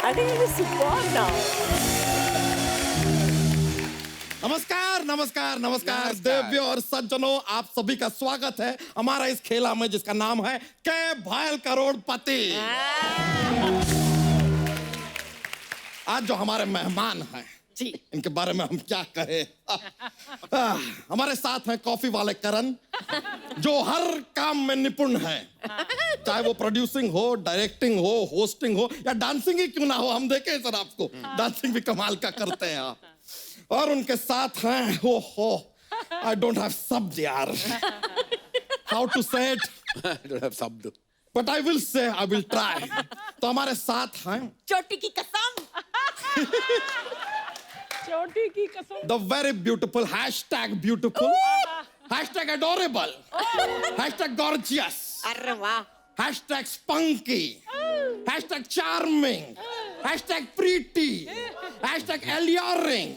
Speaker 7: I think it is superb now.
Speaker 9: नमस्कार नमस्कार नमस्कार देव्य और सज्जनों, आप सभी का स्वागत है हमारा इस खेला में जिसका नाम है के बैल करोड़पति। आज जो हमारे मेहमान हैं जी, इनके बारे में हम क्या कहें। हमारे साथ हैं कॉफी वाले करण, जो हर काम में निपुण है। चाहे वो प्रोड्यूसिंग हो, डायरेक्टिंग हो, होस्टिंग हो या डांसिंग ही क्यों ना हो, हम देखें सर आपको डांसिंग भी कमाल का करते हैं आप। और उनके साथ हैं हो आई डोंट हैव शब्द यार, हाउ टू से इट,
Speaker 3: I don't have शब्द,
Speaker 9: but I will say, I will try. तो हमारे साथ हैं
Speaker 7: चोटी की कसम।
Speaker 4: चोटी की कसम।
Speaker 9: The very beautiful #beautiful #adorable #gorgeous
Speaker 7: अरे वाह।
Speaker 9: #spunky #charming #pretty #alluring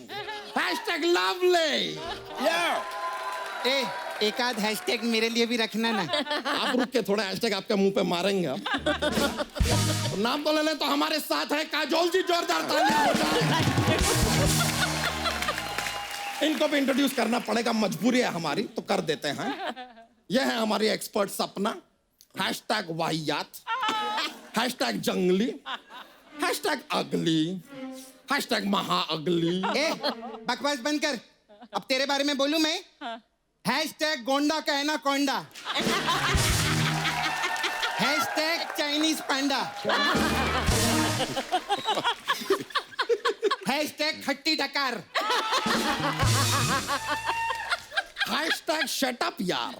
Speaker 9: #lovely।
Speaker 14: एक आध हैशटैग मेरे लिए भी रखना ना।
Speaker 9: आप रुक के थोड़ा हैशटैग आपके मुंह पे मारेंगे हम। तो नाम तो ले ले। तो हमारे साथ है काजोल जी, जोरदार तालियां हो जाए। इनको भी इंट्रोड्यूस करना पड़ेगा, मजबूरी है हमारी, तो कर देते हैं। ये है हमारी एक्सपर्ट सपना, हैशटैग वाहियात, हैशटैग जंगली, हैशटैग अगली, हैशटैग महा अगली।
Speaker 14: ए, बकवास बंद कर। अब तेरे बारे में बोलूं मैं? हैशटैग गोंडा का है ना कोंडा, हैशटैग चाइनीज पांडा, हैशटैग खट्टी डकार,
Speaker 9: हैशटैग शट अप यार।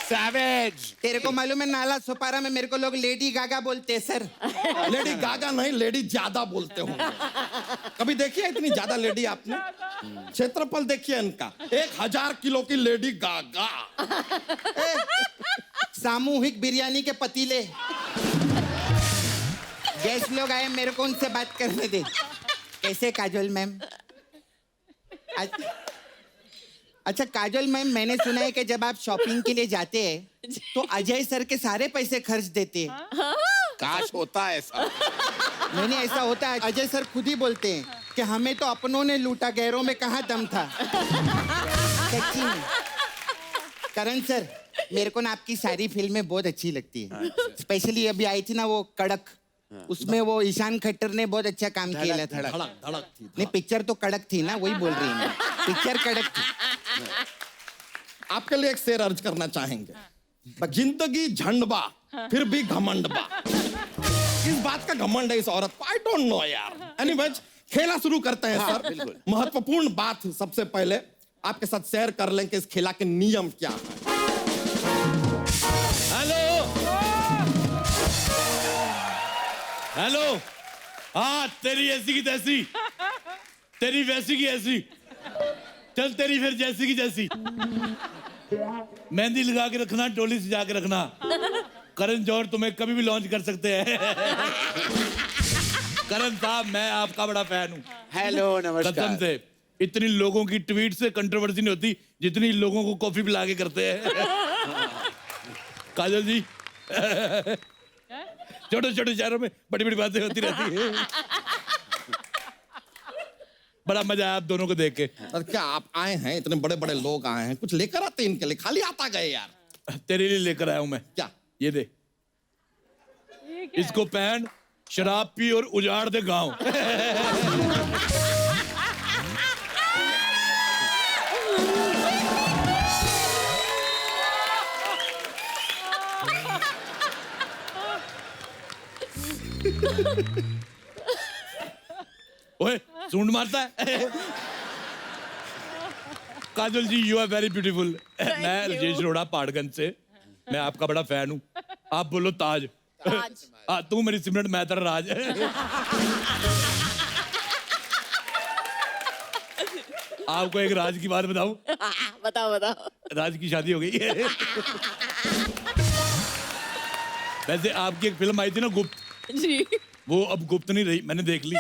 Speaker 3: सैवेज।
Speaker 14: तेरे को मालूम है नाला सुपारा में मेरे को लोग लेडी गागा बोलते हैं सर।
Speaker 9: लेडी गागा नहीं, लेडी ज्यादा बोलते होंगे। कभी देखी है इतनी ज्यादा लेडी आपने? क्षेत्रफल देखिए इनका, 1000 किलो की लेडी गागा।
Speaker 14: सामूहिक बिरयानी के पतीले। गेस्ट लोग आए, मेरे को उनसे बात करने दे। कैसे काजोल मैम? अच्छा काजोल मैम, मैंने सुना है कि जब आप शॉपिंग के लिए जाते हैं तो अजय सर के सारे पैसे खर्च देते हैं।
Speaker 3: काश होता है ऐसा।
Speaker 14: नहीं नहीं, ऐसा होता है। अजय सर खुद ही बोलते हैं कि हमें तो अपनों ने लूटा, गैरों में कहाँ दम था। सच्ची में। करण सर, मेरे को ना आपकी सारी फिल्में बहुत अच्छी लगती है। स्पेशली अभी आई थी ना वो कड़क, उसमें वो ईशान खट्टर ने बहुत अच्छा काम किया था।
Speaker 9: धड़क थी।
Speaker 14: नहीं, पिक्चर तो कड़क थी ना, वही बोल रही हूँ। पिक्चर कड़क थी।
Speaker 9: आपके लिए एक शेर अर्ज करना चाहेंगे। जिंदगी झंडबा फिर भी घमंडबा। इस बात का घमंड है इस औरत को, आई डोंट नो यार। एनीवेज, खेला शुरू करते हैं सर। महत्वपूर्ण बात सबसे पहले आपके साथ शेयर कर लें कि इस खेला के नियम क्या है।
Speaker 2: हेलो। हाँ, तेरी ऐसी की तैसी, तेरी वैसी की ऐसी, चल तेरी फिर जैसी की जैसी। मेहंदी लगा के रखना, टोली सजा के रखना। करण जौहर तुम्हें कभी भी लॉन्च कर सकते हैं। करण साहब, मैं आपका बड़ा फैन हूँ।
Speaker 3: हेलो, नमस्कार।
Speaker 2: कसम से इतनी लोगों की ट्वीट से कंट्रोवर्सी नहीं होती जितनी लोगों को कॉफी पिला के करते हैं। काजल जी, छोटे छोटे शहरों में बड़ी बड़ी बातें होती रहती है। बड़ा मजा आया आप दोनों को देख के।
Speaker 9: क्या आप आए हैं, इतने बड़े बड़े लोग आए हैं, कुछ लेकर आते इनके लिए, खाली आता गए यार।
Speaker 2: तेरे लिए लेकर आया हूं मैं।
Speaker 9: क्या?
Speaker 2: ये दे, इसको पहन, शराब पी और उजाड़ दे गांव। ओए, सूंड मारता है। काजल जी, यू आर वेरी ब्यूटीफुल। मैं राजेश रोड़ा पहाड़गंज से, मैं आपका बड़ा फैन हूँ। आप बोलो ताज। तू मेरी सिमरन, मैं तेरा राज। आपको एक राज की बात बताऊं?
Speaker 7: बताओ बताओ।
Speaker 2: राज की शादी हो गई है। वैसे आपकी एक फिल्म आई थी ना, गुप्त
Speaker 7: जी,
Speaker 2: वो अब गुप्त नहीं रही, मैंने देख ली।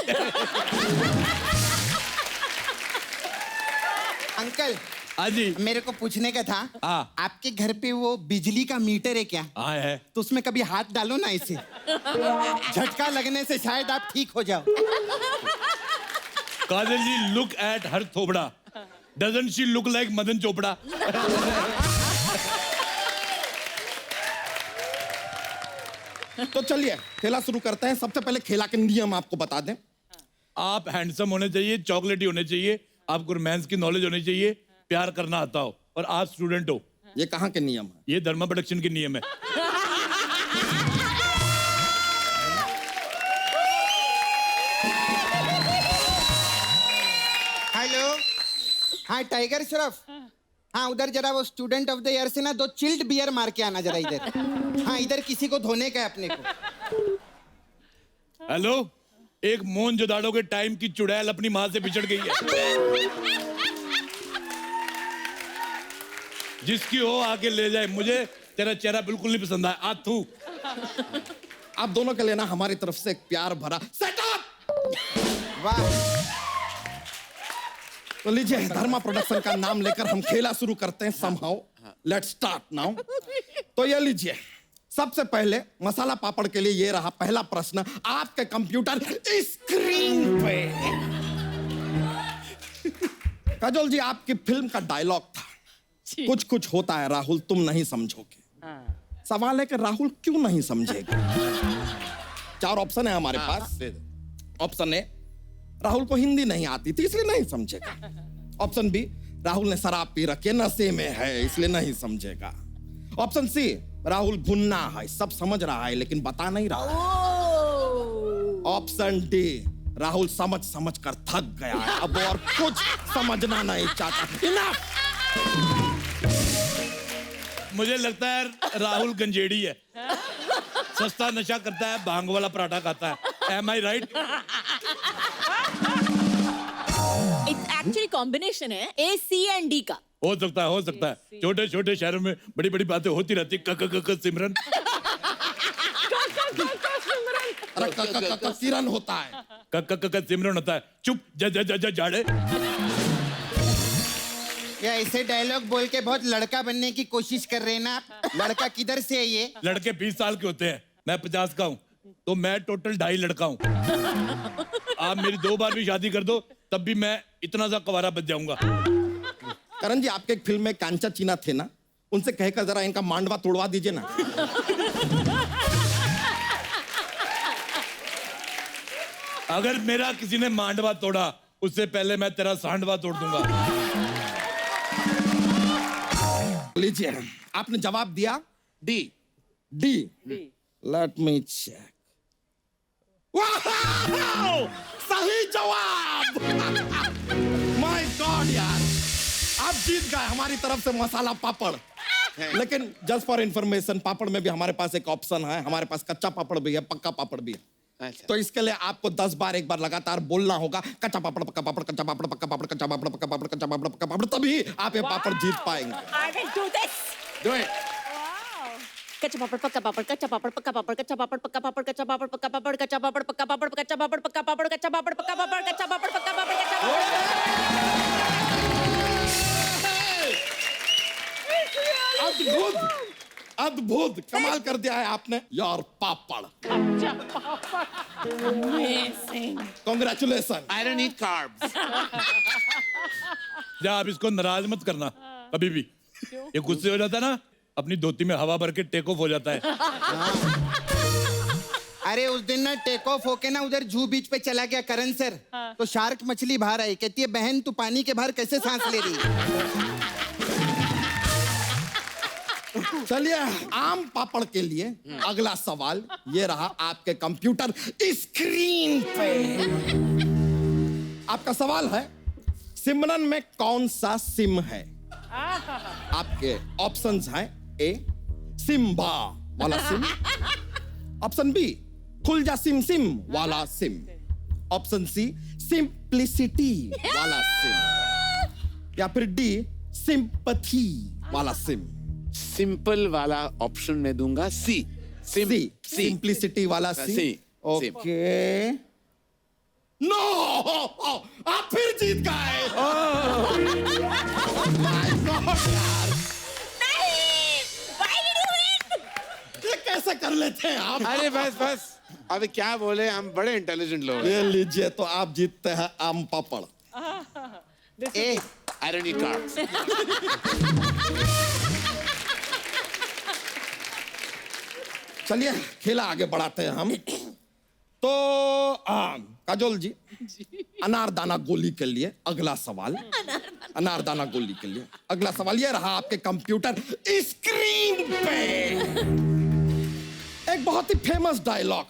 Speaker 14: अंकल,
Speaker 2: हाँ जी,
Speaker 14: मेरे को पूछने का था।
Speaker 2: हाँ।
Speaker 14: आपके घर पे वो बिजली का मीटर है क्या?
Speaker 2: हाँ है।
Speaker 14: तो उसमें कभी हाथ डालो ना, इसे झटका लगने से शायद आप ठीक हो जाओ।
Speaker 2: Kajal ji, look at her थोबड़ा, doesn't she look like Madan Chopra?
Speaker 9: तो चलिए खेला शुरू करते हैं। सबसे पहले खेला के नियम आपको बता दें।
Speaker 2: आप हैंडसम होने चाहिए, चॉकलेटी होने चाहिए, आपको रोमांस की नॉलेज होनी चाहिए, प्यार करना आता हो, और आप स्टूडेंट हो।
Speaker 9: ये कहाँ के नियम है?
Speaker 2: ये धर्मा प्रोडक्शन के नियम है।
Speaker 14: हेलो, हाँ टाइगर श्रॉफ, हाँ उधर जरा वो स्टूडेंट ऑफ द ईयर से ना 2 चिल्ड बियर मार के आना जरा इधर। हाँ, इधर किसी को धोने का है अपने को।
Speaker 2: हेलो, एक मोहनजोदाड़ो के टाइम की चुड़ैल अपनी माँ से बिछड़ गई है। जिसकी हो आके ले जाए, मुझे तेरा चेहरा बिल्कुल नहीं पसंद आया। आथू।
Speaker 9: आप दोनों के लिए ना हमारी तरफ से एक प्यार भरा सेटअप।
Speaker 14: वाह।
Speaker 9: तो लीजिए, धर्मा प्रोडक्शन का नाम लेकर हम खेला शुरू करते हैं। Somehow let's start now. तो ये लीजिए, सबसे पहले मसाला पापड़ के लिए ये रहा पहला प्रश्न आपके कंप्यूटर स्क्रीन पे।
Speaker 15: काजोल जी, आपकी फिल्म का डायलॉग था, कुछ कुछ होता है राहुल, तुम नहीं समझोगे। सवाल है कि राहुल क्यों नहीं समझेगा? 4 ऑप्शन है हमारे पास। ऑप्शन ए, राहुल को हिंदी नहीं आती थी इसलिए नहीं समझेगा। ऑप्शन बी, राहुल ने शराब पी रखी है, नशे में है इसलिए नहीं समझेगा। ऑप्शन सी, राहुल गुन्ना है, सब समझ रहा है लेकिन बता नहीं रहा। ऑप्शन डी, राहुल समझ समझ कर थक गया है, अब और कुछ समझना नहीं चाहता। इनफ।
Speaker 2: मुझे लगता है राहुल गंजेड़ी है, सस्ता नशा करता है, भांग वाला पराठा खाता है। Am I right?
Speaker 7: Actually combination है A, C and D का।
Speaker 2: हो सकता है, हो सकता है। छोटे छोटे शहरों में बड़ी बड़ी बातें होती रहती। सिमरन
Speaker 15: किरण होता है,
Speaker 2: सिमरन होता है। चुप जाड़े।
Speaker 14: या ऐसे डायलॉग बोल के बहुत लड़का बनने की कोशिश कर रहे हैं ना आप? लड़का किधर से है ये?
Speaker 2: लड़के 20 साल के होते हैं, मैं 50 का हूँ, तो मैं टोटल 2.5 लड़का हूँ। आप मेरी 2 बार भी शादी कर दो तब भी मैं इतना सा कवारा बच जाऊंगा।
Speaker 15: करण जी, आपके एक फिल्म में कांचा चीना थे ना, उनसे कहकर जरा इनका मांडवा तोड़वा दीजिए ना।
Speaker 2: अगर मेरा किसी ने मांडवा तोड़ा उससे पहले मैं तेरा सांडवा तोड़ दूंगा।
Speaker 15: लीजिए, आपने जवाब दिया D. D. Let me check. सही जवाब। माय गॉड यार, आप जीत गए। हमारी तरफ से मसाला पापड़। लेकिन जस्ट फॉर इंफॉर्मेशन, पापड़ में भी हमारे पास एक ऑप्शन है। हमारे पास कच्चा पापड़ भी है, पक्का पापड़ भी है। तो इसके लिए आपको 10 बार एक बार लगातार बोलना होगा, कच्चा पापड़, पक्का पापड़, कच्चा पापड़, पक्का पापड़, कच्चा पापड़, पक्का पापड़, कच्चा पापड़, पक्का पापड़, तभी आप ये पापड़ जीत पाएंगे।
Speaker 7: I will do this.
Speaker 15: Do it.
Speaker 7: कच्चा पापड़, पक्का पापड़, कच्चा पापड़, पक्का पापड़, कच्चा पापड़, पक्का पापड़, कच्चा पापड़, पक्का पापड़, कच्चा पापड़, पक्का पापड़, कच्चा पापड़, पक्का पापड़, कच्चा पापड़, पक्का पापड़, कच्चा पापड़, पक्का पापड़, कच्चा पापड़।
Speaker 15: अद्भुत, अद्भुत, कमाल कर दिया है आपने यार। पापड़। Congratulations.
Speaker 3: I don't eat carbs.
Speaker 2: जा, आप इसको नाराज मत करना कभी भी। ये गुस्से हो जाता है ना, अपनी धोती में हवा भर के टेक ऑफ हो जाता है।
Speaker 14: अरे उस दिन ना टेक ऑफ होके ना उधर जू बीच पे चला गया करण सर। तो शार्क मछली बाहर आई, कहती है बहन तू पानी के बाहर कैसे सांस ले रही है?
Speaker 15: चलिए, आम पापड़ के लिए अगला सवाल ये रहा आपके कंप्यूटर स्क्रीन पे। आपका सवाल है, सिमरन में कौन सा सिम है? आपके ऑप्शंस हैं, ए सिम्बा वाला सिम, ऑप्शन बी खुल जा सिम सिम वाला सिम, ऑप्शन सी सिंप्लिसिटी वाला सिम, या फिर डी सिंपथी वाला सिम।
Speaker 3: सिंपल वाला ऑप्शन में दूंगा सी।
Speaker 15: सिंप्लिसिटी वाला सी। ओके। नो, आप फिर जीत गए। ये कैसे कर लेते हैं आप?
Speaker 3: अरे बस बस, अभी क्या बोले, हम बड़े इंटेलिजेंट लोग
Speaker 15: ये
Speaker 3: हैं।
Speaker 15: लीजिए, तो आप जीतते हैं आम पापड़।
Speaker 3: ए, I don't eat carbs.
Speaker 15: चलिए, खेला आगे बढ़ाते हैं हम। तो काजोल जी, अनारदाना गोली के लिए अगला सवाल। अनारदाना गोली के लिए अगला सवाल ये रहा आपके कंप्यूटर स्क्रीन पे। एक बहुत ही फेमस डायलॉग,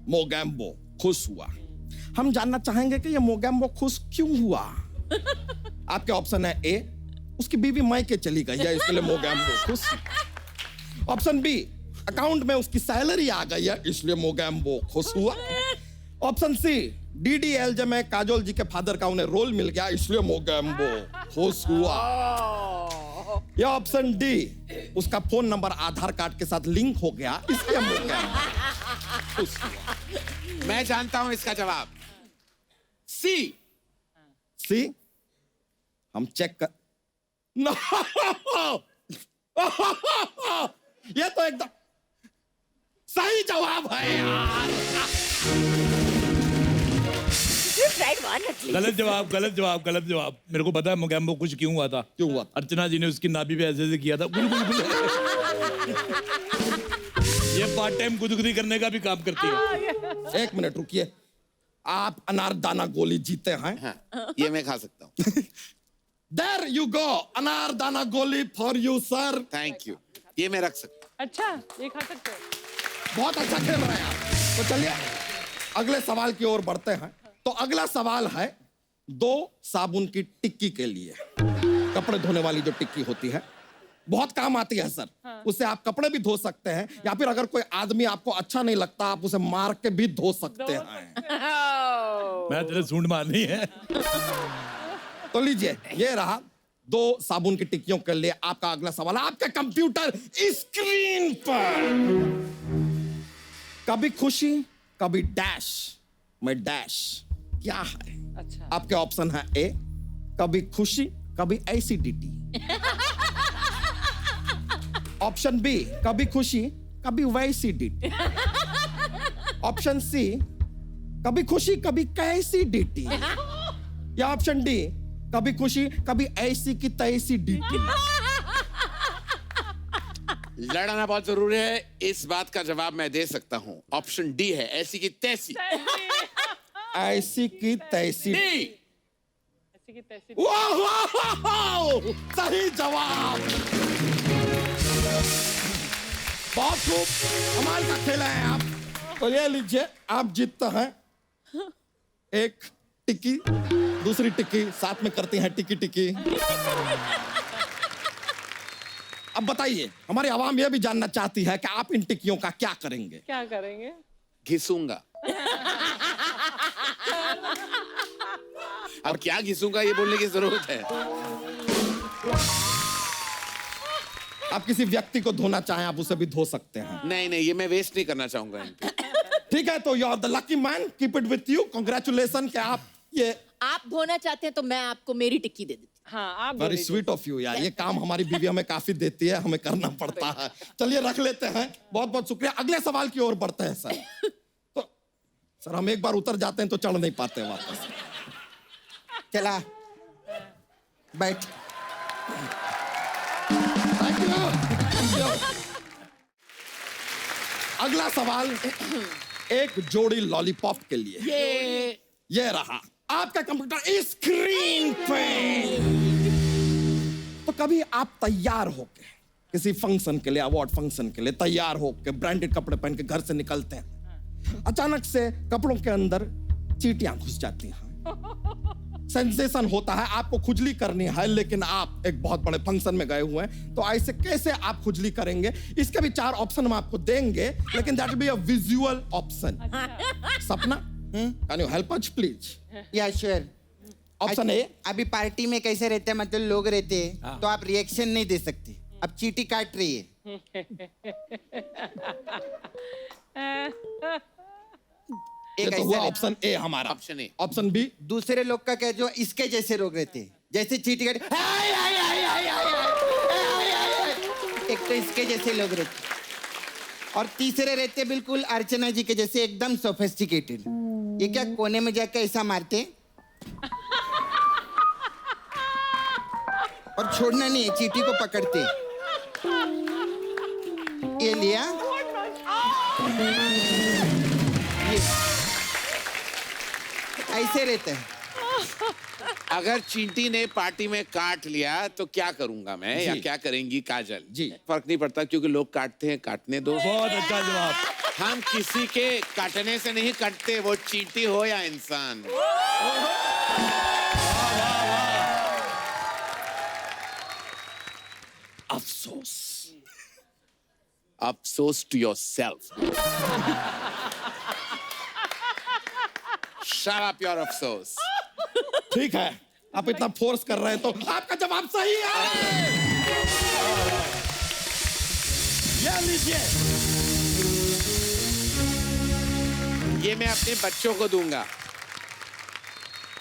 Speaker 15: मोगैम्बो खुश हुआ। हम जानना चाहेंगे कि ये मोगैम्बो खुश क्यों हुआ। आपके ऑप्शन है, ए उसकी बीवी मायके चली गई है इसके लिए मोगैम्बो खुश। ऑप्शन बी, अकाउंट में उसकी सैलरी आ गई है इसलिए मोगैम्बो खुश हुआ। ऑप्शन सी, डीडीएलजे में काजोल जी के फादर का उन्हें रोल मिल गया इसलिए मोगैम्बो खुश हुआ। या ऑप्शन डी, उसका फोन नंबर आधार कार्ड के साथ लिंक हो गया इसलिए मोगैम्बो खुश हुआ।
Speaker 3: मैं जानता हूं इसका जवाब, सी।
Speaker 15: सी, हम चेक कर। नो, ये तो एकदम सही जवाब है यार।
Speaker 7: You tried
Speaker 2: गलत जवाब, गलत जवाब, गलत जवाब। मेरे को पता है मोगैम्बो खुश क्यों हुआ था।
Speaker 15: क्यों हुआ?
Speaker 2: अर्चना जी ने उसकी नाभि पे ऐसे ऐसे किया था। गुल गुल गुल। ये पार्ट टाइम गुदगुदी करने का भी काम करती है।
Speaker 15: एक मिनट रुकिए, आप अनारदाना गोली जीते हैं।
Speaker 3: हाँ, ये मैं खा सकता हूँ।
Speaker 15: There you go, अनारदाना गोली for you sir।
Speaker 3: Thank you, ये मैं रख सकता हूँ।
Speaker 4: अच्छा, ये खा सकते हो।
Speaker 15: बहुत अच्छा खेल रहे हैं आप। तो चलिए अगले सवाल की ओर बढ़ते हैं। तो अगला सवाल है 2 साबुन की टिक्की के लिए। कपड़े धोने वाली जो टिक्की होती है, बहुत काम आती है सर। उससे आप कपड़े भी धो सकते हैं, या फिर अगर कोई आदमी आपको अच्छा नहीं लगता, आप उसे मार के भी धो सकते हैं।
Speaker 2: मैं तेरे सूंड मारनी है।
Speaker 15: तो लीजिए, ये रहा 2 साबुन की टिक्कियों के लिए आपका अगला सवाल। आपके कंप्यूटर स्क्रीन पर कभी खुशी कभी डैश में डैश क्या है?
Speaker 4: अच्छा।
Speaker 15: आपके ऑप्शन है ए कभी खुशी कभी एसिडिटी, ऑप्शन बी कभी खुशी कभी वैसिडिटी, ऑप्शन सी कभी खुशी कभी कैसिडिटी, या ऑप्शन डी कभी खुशी कभी ऐसी की तैसी डिटी।
Speaker 3: लड़ना बहुत जरूरी है, इस बात का जवाब मैं दे सकता हूँ। ऑप्शन डी है, ऐसी की तैसी।
Speaker 15: ऐसी की तैसी।
Speaker 4: ऐसी की तैसी।
Speaker 15: वाह वाह वाह, सही जवाब। बहुत खूब, कमाल का खेला है आप। तो ये लीजिए, आप जीतते हैं एक टिक्की, दूसरी टिक्की साथ में करती हैं टिक्की टिक्की। अब बताइए, हमारी आवाम यह भी जानना चाहती है कि आप इन टिक्कियों का क्या करेंगे?
Speaker 4: क्या करेंगे?
Speaker 3: घिसूंगा। अब क्या घिसूंगा ये बोलने की जरूरत है?
Speaker 15: आप किसी व्यक्ति को धोना चाहें, आप उसे भी धो सकते हैं।
Speaker 3: नहीं नहीं, ये मैं वेस्ट नहीं करना चाहूंगा इन पे।
Speaker 15: ठीक है, तो you are the lucky man, keep it with you. Congratulation कि आप ये
Speaker 5: आप धोना चाहते हैं तो मैं आपको मेरी टिक्की दे देती हूँ।
Speaker 4: हाँ, आप
Speaker 15: वेरी स्वीट ऑफ यू यार। ये काम हमारी बीवी हमें काफी देती है, हमें करना पड़ता है। चलिए रख लेते हैं, बहुत बहुत शुक्रिया। अगले सवाल की ओर बढ़ते हैं सर। तो सर हम एक बार उतर जाते हैं तो चढ़ नहीं पाते हैं वापस।
Speaker 14: चला बैठ।
Speaker 15: Thank you. अगला सवाल एक जोड़ी लॉलीपॉप के लिए। ये रहा आपका कंप्यूटर स्क्रीन पे। तो कभी आप तैयार होके किसी फंक्शन के लिए, अवार्ड फंक्शन के लिए तैयार होके ब्रांडेड कपड़े पहन के घर से निकलते हैं, अचानक से कपड़ों के अंदर चींटियां घुस जाती हैं, सेंसेशन होता है, आपको खुजली करनी है, लेकिन आप एक बहुत बड़े फंक्शन में गए हुए हैं, तो ऐसे कैसे आप खुजली करेंगे? इसके भी 4 ऑप्शन हम आपको देंगे, लेकिन that will be a visual option. Sapna, can you help us please?
Speaker 14: Yeah sure.
Speaker 15: Option A,
Speaker 14: अभी पार्टी में कैसे रहते हैं, मतलब लोग रहते हैं, तो आप रिएक्शन नहीं दे सकते। अब चींटी काट रही है,
Speaker 15: ये तो हुआ ऑप्शन ए हमारा।
Speaker 3: Option A.
Speaker 15: ऑप्शन बी,
Speaker 14: दूसरे लोग का क्या, जो इसके जैसे लोग रहते हैं, जैसे चींटी काट, हाय, हाय, हाय, हाय, हाय, हाय, हाय, हाय। एक तो इसके जैसे लोग रहते हैं, और तीसरे रहते बिल्कुल अर्चना जी के जैसे, एकदम सोफिस्टिकेटेड। ये क्या कोने में जाकर ऐसा मारते और छोड़ना नहीं है, चींटी को पकड़ते। ये लिया, ये ऐसे रहते हैं।
Speaker 3: अगर चींटी ने पार्टी में काट लिया तो क्या करूंगा मैं, या क्या करेंगी काजल?
Speaker 15: जी।
Speaker 3: फर्क नहीं पड़ता, क्योंकि लोग काटते हैं, काटने दो।
Speaker 2: बहुत अच्छा जवाब।
Speaker 3: हम किसी के काटने से नहीं कटते, वो चींटी हो या इंसान।
Speaker 15: अफसोस।
Speaker 3: अफसोस to yourself. Shut up your अफसोस।
Speaker 15: ठीक है, आप इतना फोर्स कर रहे हैं तो आपका जवाब सही है। ये लीजिए,
Speaker 3: ये मैं अपने बच्चों को दूंगा।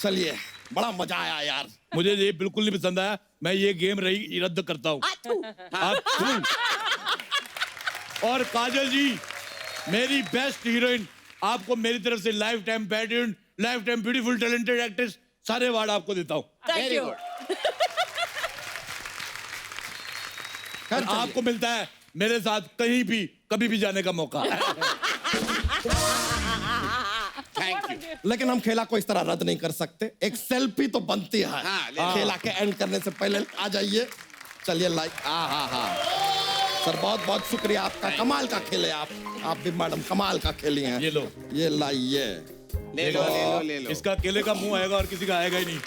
Speaker 15: चलिए, बड़ा मजा आया यार।
Speaker 2: मुझे ये बिल्कुल नहीं पसंद आया, मैं ये गेम रद्द करता हूँ। और काजल जी, मेरी बेस्ट हीरोइन, आपको मेरी तरफ से life time patent life time beautiful talented actress, सारे अवार्ड आपको देता हूँ।
Speaker 5: Thank you.
Speaker 2: और आपको मिलता है मेरे साथ कहीं भी कभी भी जाने का मौका।
Speaker 3: Thank you.
Speaker 15: लेकिन हम खेला को इस तरह रद्द नहीं कर सकते, एक सेल्फी तो बनती है। खेला के एंड करने से पहले आ जाइए, चलिए लाइक। सर बहुत बहुत शुक्रिया आपका, कमाल का खेले आप भी मैडम, कमाल का खेली हैं।
Speaker 2: ये लो,
Speaker 15: ये लाइए,
Speaker 3: ले लो ले लो ले लो।
Speaker 2: इसका केले का मुंह आएगा और किसी का आएगा ही नहीं।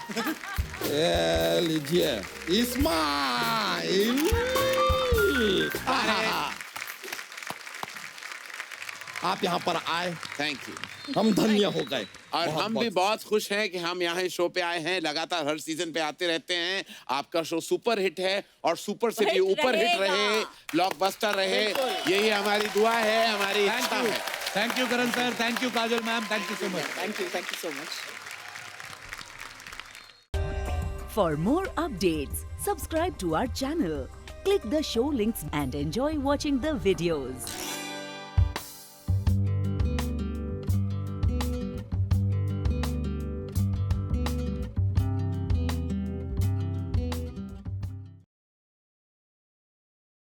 Speaker 15: ये लीजिए, इस्माइल। आप यहाँ पर आए,
Speaker 3: थैंक यू,
Speaker 15: हम धन्य हो गए।
Speaker 3: और हम भी बहुत खुश हैं कि हम यहाँ शो पे आए हैं। लगातार हर सीजन पे आते रहते हैं। आपका शो सुपर हिट है और सुपर से भी ऊपर हिट रहे, ब्लॉकबस्टर रहे, यही हमारी दुआ है, हमारी इच्छा है।
Speaker 2: Thank you Karan sir, thank you Kajal ma'am, thank you so much.
Speaker 5: Thank you so much.
Speaker 16: For more updates, subscribe to our channel, click the show links and enjoy watching the videos.